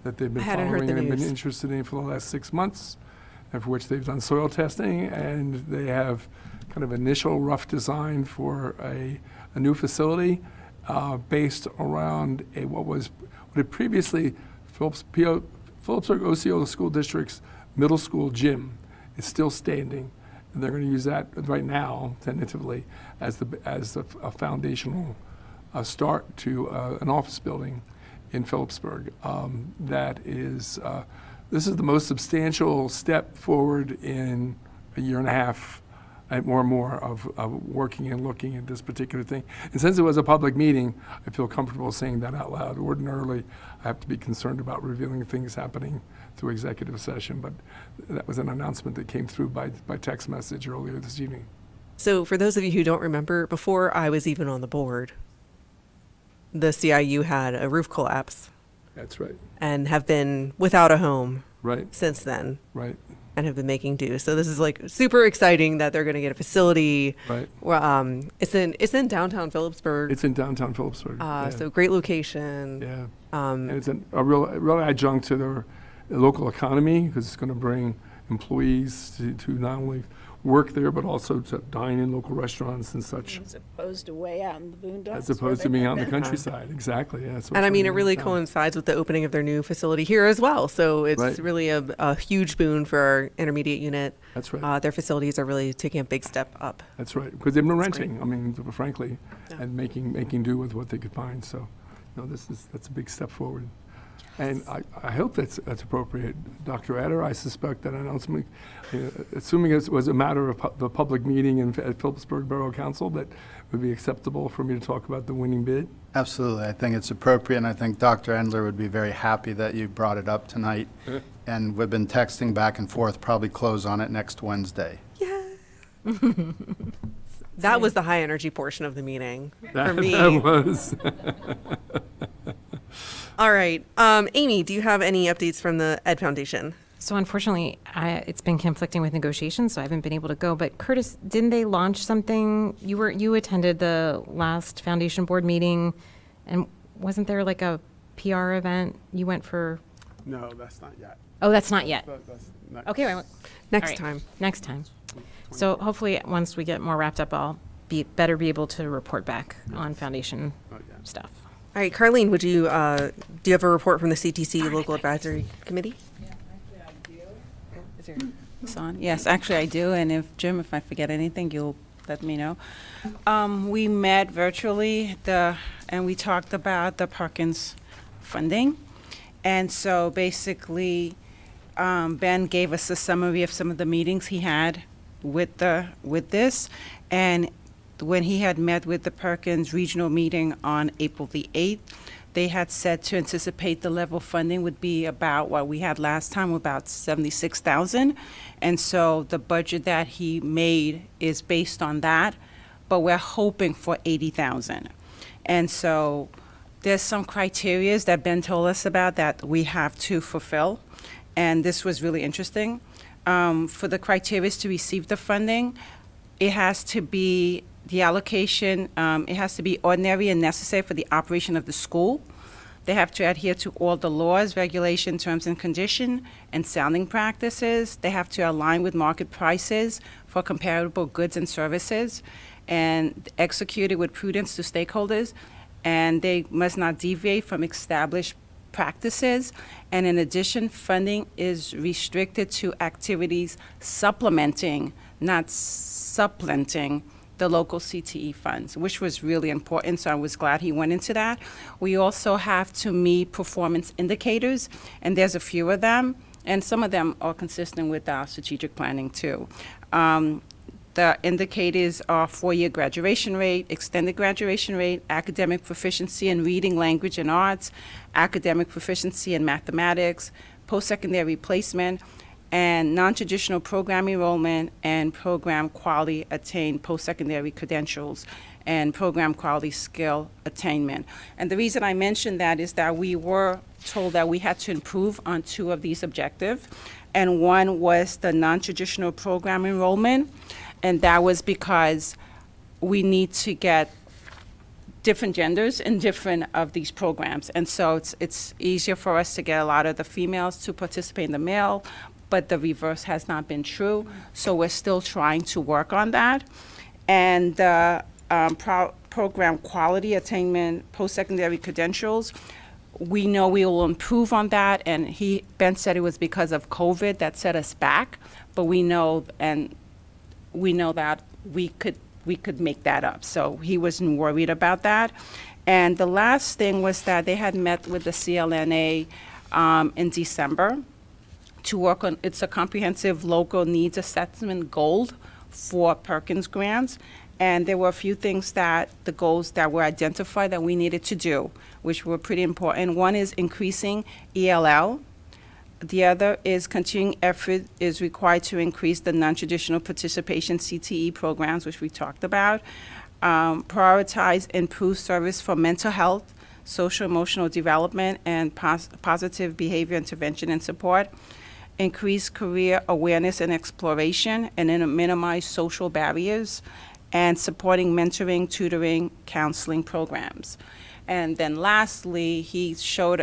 that they've been I hadn't heard following the and been news. interested in for the last 6 months, and for which they've done soil testing, and they have kind of initial rough design for a new facility based around what had previously Phillipsburg Osceola School District's middle school gym. Is still standing, and they're going to use that right now, tentatively, as a foundational start to an office building in Phillipsburg. This is the most substantial step forward in a year and a half, and more of working and looking at this particular thing. And since it was a public meeting, I feel comfortable saying that out loud. Ordinarily, I have to be concerned about revealing things happening through executive session, but that was an announcement that came through by text message earlier this evening. So for those of you who don't remember, before I was even on the board, the CIU had a roof collapse That's right. and have been without a home Right. since then. Right. And have been making do. So this is like super exciting that they're going to get a facility. Right. Well, it's in downtown Phillipsburg. It's in downtown Phillipsburg. Yeah. So great location. Yeah. And it's a real adjunct to their local economy, because it's going to bring employees to not only work there, but also to dine in local restaurants and such, As opposed to way out in the boondocks. as opposed to being out in the countryside. Exactly, yeah. So And I it's mean, it really really downtown. coincides with the opening of their new facility here as well. So it's Right. really a huge boon for our intermediate unit. That's right. Their facilities are really taking a big step up. That's right, because they've been That's great. renting, I mean, frankly, and making do with what they could find, so, that's a big step forward. And I hope that's appropriate. Dr. Adder, I suspect that announcement, assuming it was a matter of the public meeting at Phillipsburg Borough Council, that would be acceptable for me to talk about the winning bid? Absolutely. I think it's appropriate, and I think Dr. Endler would be very happy that you brought it up tonight. And we've been texting back and forth, probably close on it next Wednesday. That was the high energy portion of the meeting for That me. was. All right. Amy, do you have any updates from the Ed Foundation? So unfortunately, it's been conflicting with negotiations, so I haven't been able to go. But Curtis, didn't they launch something? You attended the last foundation board meeting, and wasn't there like a PR event you went for? No, that's not yet. Oh, that's not yet. That's next. Okay, Next time. Next time. So hopefully, once we get more wrapped up, I'll be able to report back on foundation stuff. All right, Carlene, do you have a report from the CTC Local Advisory Committee? It's on. Yes, actually I do, and if I forget anything, you'll let me know. We met virtually, and we talked about the Perkins funding. And so basically, Ben gave us a summary of some of the meetings he had with this, and when he had met with the Perkins regional meeting on April the 8th, they had said to anticipate the level of funding would be about what we had last time, about $76,000. And so the budget that he made is based on that, but we're hoping for $80,000. And so there's some criterias that Ben told us about that we have to fulfill. And this was really interesting. For the criteria to receive the funding, it has to be the allocation, it has to be ordinary and necessary for the operation of the school. They have to adhere to all the laws, regulations, terms and conditions, and sounding practices. They have to align with market prices for comparable goods and services, and execute it with prudence to stakeholders. And they must not deviate from established practices. And in addition, funding is restricted to activities supplementing, not supplanting, the local CTE funds, which was really important, so I was glad he went into that. We also have to meet performance indicators, and there's a few of them, and some of them are consistent with our strategic planning too. The indicators are 4-year graduation rate, extended graduation rate, academic proficiency in reading, language, and arts, academic proficiency in mathematics, post-secondary placement, and non-traditional program enrollment and program quality attained post-secondary credentials and program quality skill attainment. And the reason I mentioned that is that we were told that we had to improve on 2 of these objectives, and one was the non-traditional program enrollment, and that was because we need to get different genders in different of these programs. And so it's easier for us to get a lot of the females to participate in the male, but the reverse has not been true. So we're still trying to work on that. And program quality attainment, post-secondary credentials, we know we will improve on that. And Ben said it was because of COVID that set us back, but we know that we could make that up. So he wasn't worried about that. And the last thing was that they had met with the CLNA in December to work on, it's a comprehensive local needs assessment goal for Perkins grants. And there were a few things the goals that were identified that we needed to do, which were pretty important. One is increasing ELL. The other is continuing effort is required to increase the non-traditional participation CTE programs, which we talked about. Prioritize improved service for mental health, social emotional development, and positive behavior intervention and support. Increase career awareness and exploration, and then minimize social barriers, and supporting mentoring, tutoring, counseling programs. And then lastly, he shared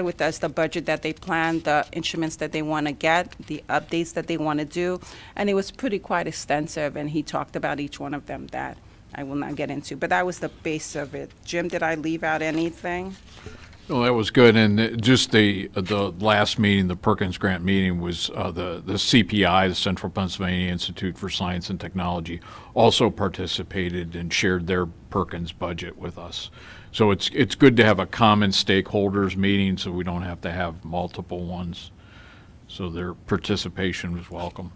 with us the budget that they planned, the instruments that they want to get, the updates that they want to do, and it was quite extensive, and he talked about each one of them that I will not get into, but that was the base of it. Jim, did I leave out anything? Well, that was good, and just the last meeting, the Perkins Grant meeting, was the CPI, the Central Pennsylvania Institute for Science and Technology, also participated and shared their Perkins budget with us. So it's good to have a common stakeholders meeting, so we don't have to have multiple ones. So their participation was welcome.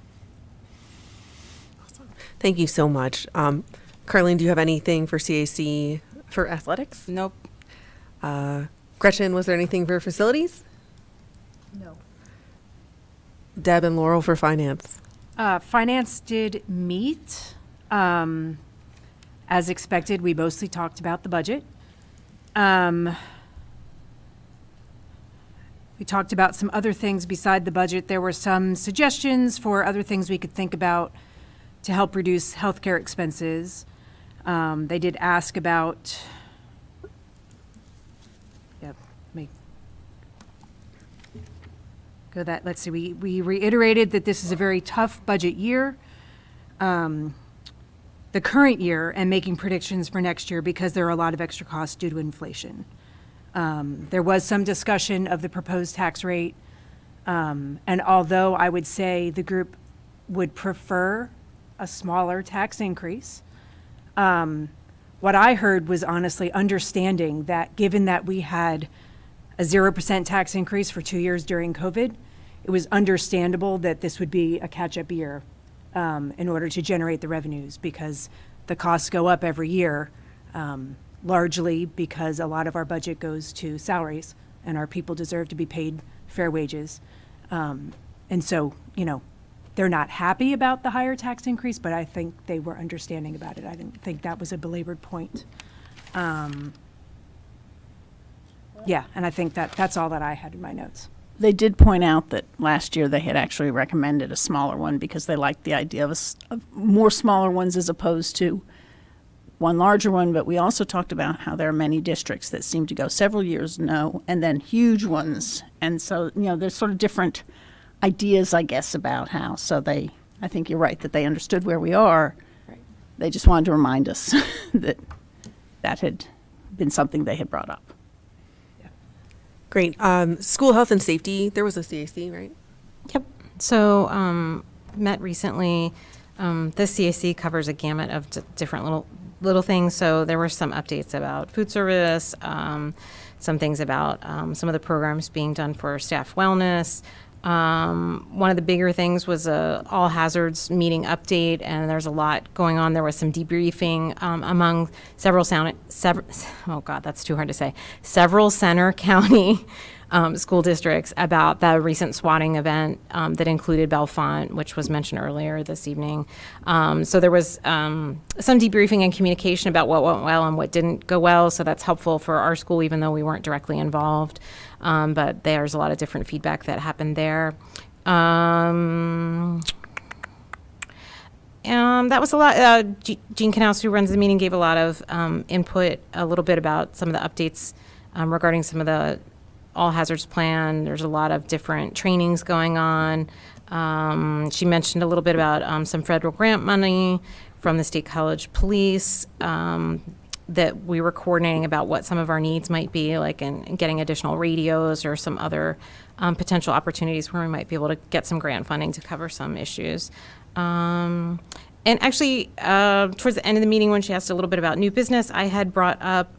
Thank you so much. Carlene, do you have anything for CAC for athletics? Nope. Gretchen, was there anything for facilities? No. Deb and Laurel for finance. Finance did meet. As expected, we mostly talked about the budget. We talked about some other things beside the budget. There were some suggestions for other things we could think about to help reduce healthcare expenses. They did ask about, let's see, we reiterated that this is a very tough budget year, the current year, and making predictions for next year because there are a lot of extra costs due to inflation. There was some discussion of the proposed tax rate, and although I would say the group would prefer a smaller tax increase, what I heard was honestly understanding that given that we had a 0% tax increase for 2 years during COVID, it was understandable that this would be a catch-up year in order to generate the revenues because the costs go up every year, largely because a lot of our budget goes to salaries and our people deserve to be paid fair wages. And so, they're not happy about the higher tax increase, but I think they were understanding about it. I didn't think that was a belabored point. Yeah, and I think that's all that I had in my notes. They did point out that last year they had actually recommended a smaller one because they liked the idea of more smaller ones as opposed to one larger one. But we also talked about how there are many districts that seem to go several years no, and then huge ones. And so, there's sort of different ideas, I guess, about how. So I think you're right that they understood where we are. Right. They just wanted to remind us that had been something they had brought up. Great. School health and safety, there was a CAC, right? Yep. So met recently. This CAC covers a gamut of different little things. So there were some updates about food service, some things about some of the programs being done for staff wellness. One of the bigger things was a all hazards meeting update, and there's a lot going on. There was some debriefing among several Center County school districts about the recent swatting event that included Bellefonte, which was mentioned earlier this evening. So there was some debriefing and communication about what went well and what didn't go well. So that's helpful for our school, even though we weren't directly involved. But there's a lot of different feedback that happened there. That was a lot. Jean Knaus, who runs the meeting, gave a lot of input, a little bit about some of the updates regarding some of the all hazards plan. There's a lot of different trainings going on. She mentioned a little bit about some federal grant money from the State College Police that we were coordinating about what some of our needs might be, like in getting additional radios or some other potential opportunities where we might be able to get some grant funding to cover some issues. And actually, towards the end of the meeting, when she asked a little bit about new business, I had brought up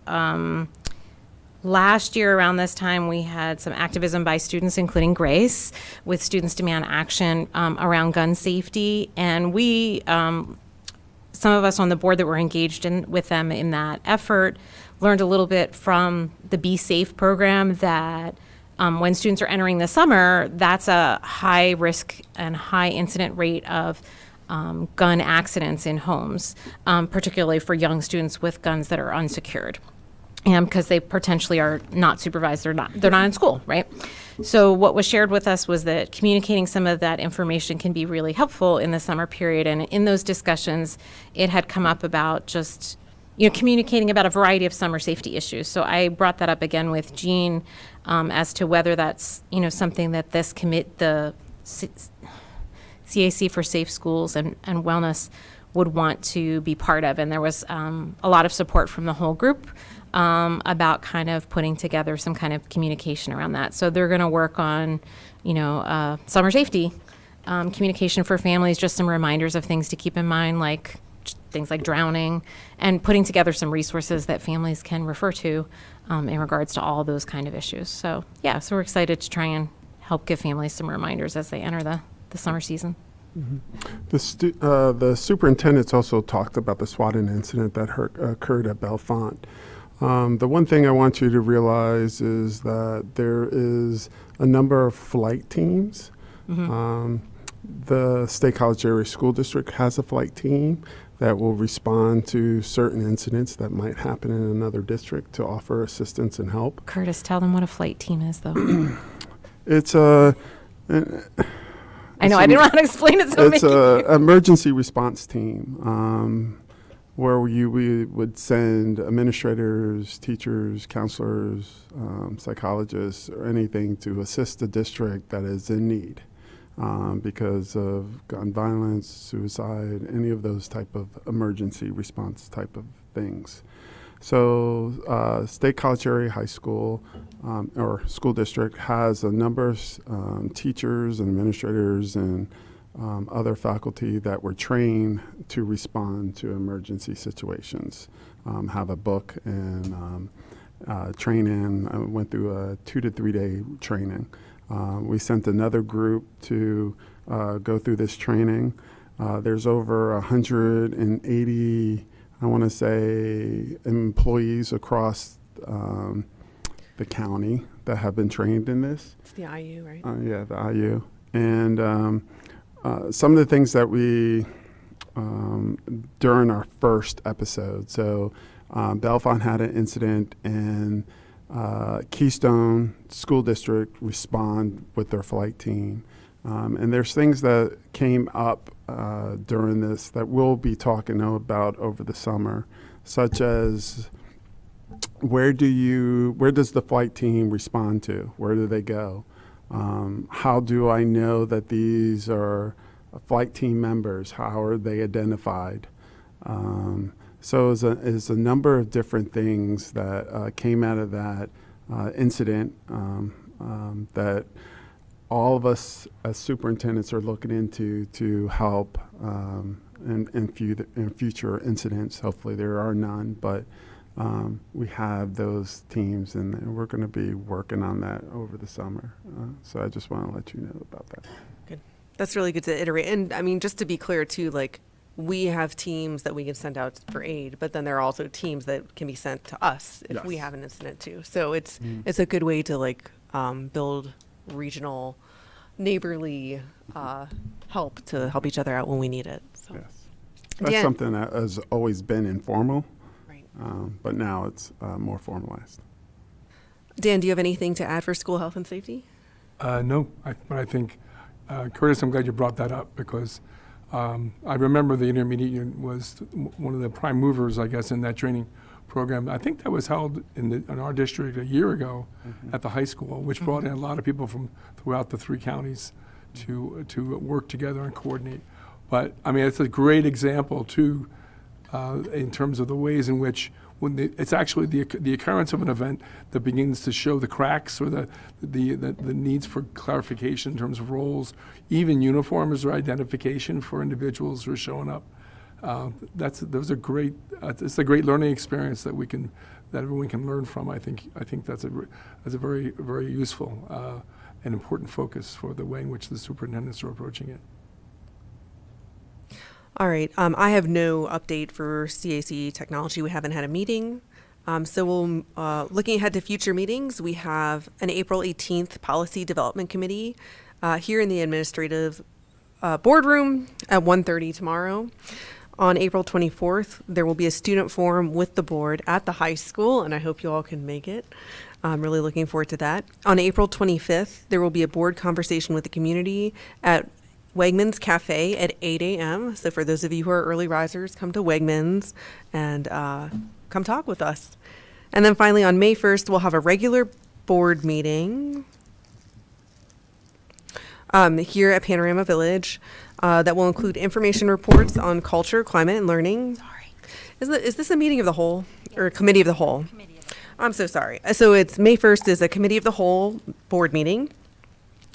last year around this time, we had some activism by students, including Grace, with Students Demand Action around gun safety. And we, some of us on the board that were engaged with them in that effort, learned a little bit from the Be Safe program that when students are entering the summer, that's a high risk and high incident rate of gun accidents in homes, particularly for young students with guns that are unsecured. And because they potentially are not supervised, they're not in school, right? So what was shared with us was that communicating some of that information can be really helpful in the summer period. And in those discussions, it had come up about just, communicating about a variety of summer safety issues. So I brought that up again with Jean as to whether that's, something that the CAC for Safe Schools and Wellness would want to be part of. And there was a lot of support from the whole group. about kind of putting together some kind of communication around that. So they're going to work on, summer safety, communication for families, just some reminders of things to keep in mind, like things like drowning, and putting together some resources that families can refer to in regards to all those kind of issues. So so we're excited to try and help give families some reminders as they enter the summer season. The superintendent's also talked about the swatting incident that occurred at Bellefonte. The one thing I want you to realize is that there is a number of flight teams. The State College Area School District has a flight team that will respond to certain incidents that might happen in another district to offer assistance and help. Curtis, tell them what a flight team is, though. It's a... I know, I didn't know how to explain it, so it's an emergency response team where we would send administrators, teachers, counselors, psychologists, or anything to assist the district that is in need because of gun violence, suicide, any of those type of emergency response type of things. So State College Area High School or school district has a number of teachers and administrators and other faculty that were trained to respond to emergency situations, have a book and training. I went through a 2 to 3 day training. We sent another group to go through this training. There's over 180, I want to say, employees across the county that have been trained in this. It's the IU, right? Yeah, the IU. And some of the things that we, during our first episode, so Bellefonte had an incident and Keystone School District respond with their flight team. And there's things that came up during this that we'll be talking about over the summer, such as where does the flight team respond to? Where do they go? How do I know that these are flight team members? How are they identified? So it's a number of different things that came out of that incident that all of us as superintendents are looking into to help in future incidents. Hopefully there are none, but we have those teams and we're going to be working on that over the summer. So I just want to let you know about that. Good. That's really good to iterate. And I mean, just to be clear too, like we have teams that we can send out for aid, but then there are also teams that can be sent to us if we have an incident too. So it's a good way to like build regional neighborly help to help each other out when we need it. So. Yes. That's something that has always been informal, right. But now it's more formalized. Dan, do you have anything to add for school health and safety? No, but I think, Curtis, I'm glad you brought that up because I remember the intermediate unit was one of the prime movers, I guess, in that training program. I think that was held in our district a year ago at the high school, which brought in a lot of people from throughout the 3 counties to work together and coordinate. But I mean, it's a great example too, in terms of the ways in which it's actually the occurrence of an event that begins to show the cracks or the needs for clarification in terms of roles, even uniforms or identification for individuals who are showing up. Those are great. It's a great learning experience that everyone can learn from. I think that's a very, very useful and important focus for the way in which the superintendents are approaching it. All right. I have no update for CAC technology. We haven't had a meeting. So we'll, looking ahead to future meetings, we have an April 18th Policy Development Committee here in the administrative boardroom at 1:30 tomorrow. On April 24th, there will be a student forum with the board at the high school, and I hope you all can make it. I'm really looking forward to that. On April 25th, there will be a board conversation with the community at Wegmans Cafe at 8 a.m. So for those of you who are early risers, come to Wegmans and come talk with us. And then finally, on May 1st, we'll have a regular board meeting here at Panorama Village that will include information reports on culture, climate, and learning. Sorry. Is this a meeting of the whole or a committee of the whole? Committee of the whole. I'm so sorry. So it's May 1st is a committee of the whole board meeting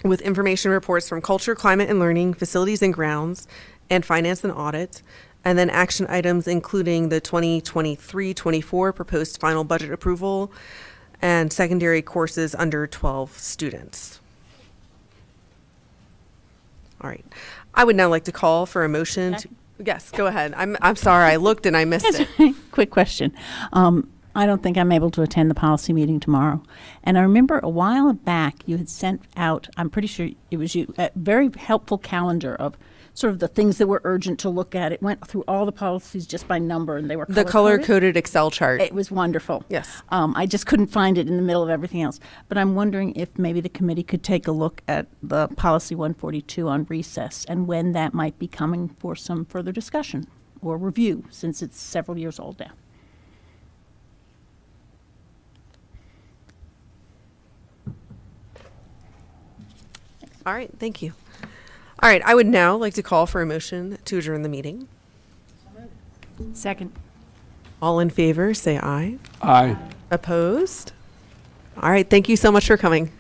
with information reports from culture, climate and learning, facilities and grounds, and finance and audit. And then action items including the 2023-24 proposed final budget approval and secondary courses under 12 students. All right. I would now like to call for a motion to, yes, go ahead. I'm sorry. I looked and I missed it. Quick question. I don't think I'm able to attend the policy meeting tomorrow. And I remember a while back you had sent out, I'm pretty sure it was you, a very helpful calendar of sort of the things that were urgent to look at. It went through all the policies just by number, and they were The color-coded Excel chart. It was wonderful. Yes. I just couldn't find it in the middle of everything else. But I'm wondering if maybe the committee could take a look at the policy 142 on recess and when that might be coming for some further discussion or review, since it's several years old now. All right, thank you. All right, I would now like to call for a motion to adjourn the meeting. Second. All in favor, say aye. Aye. Opposed? All right, thank you so much for coming.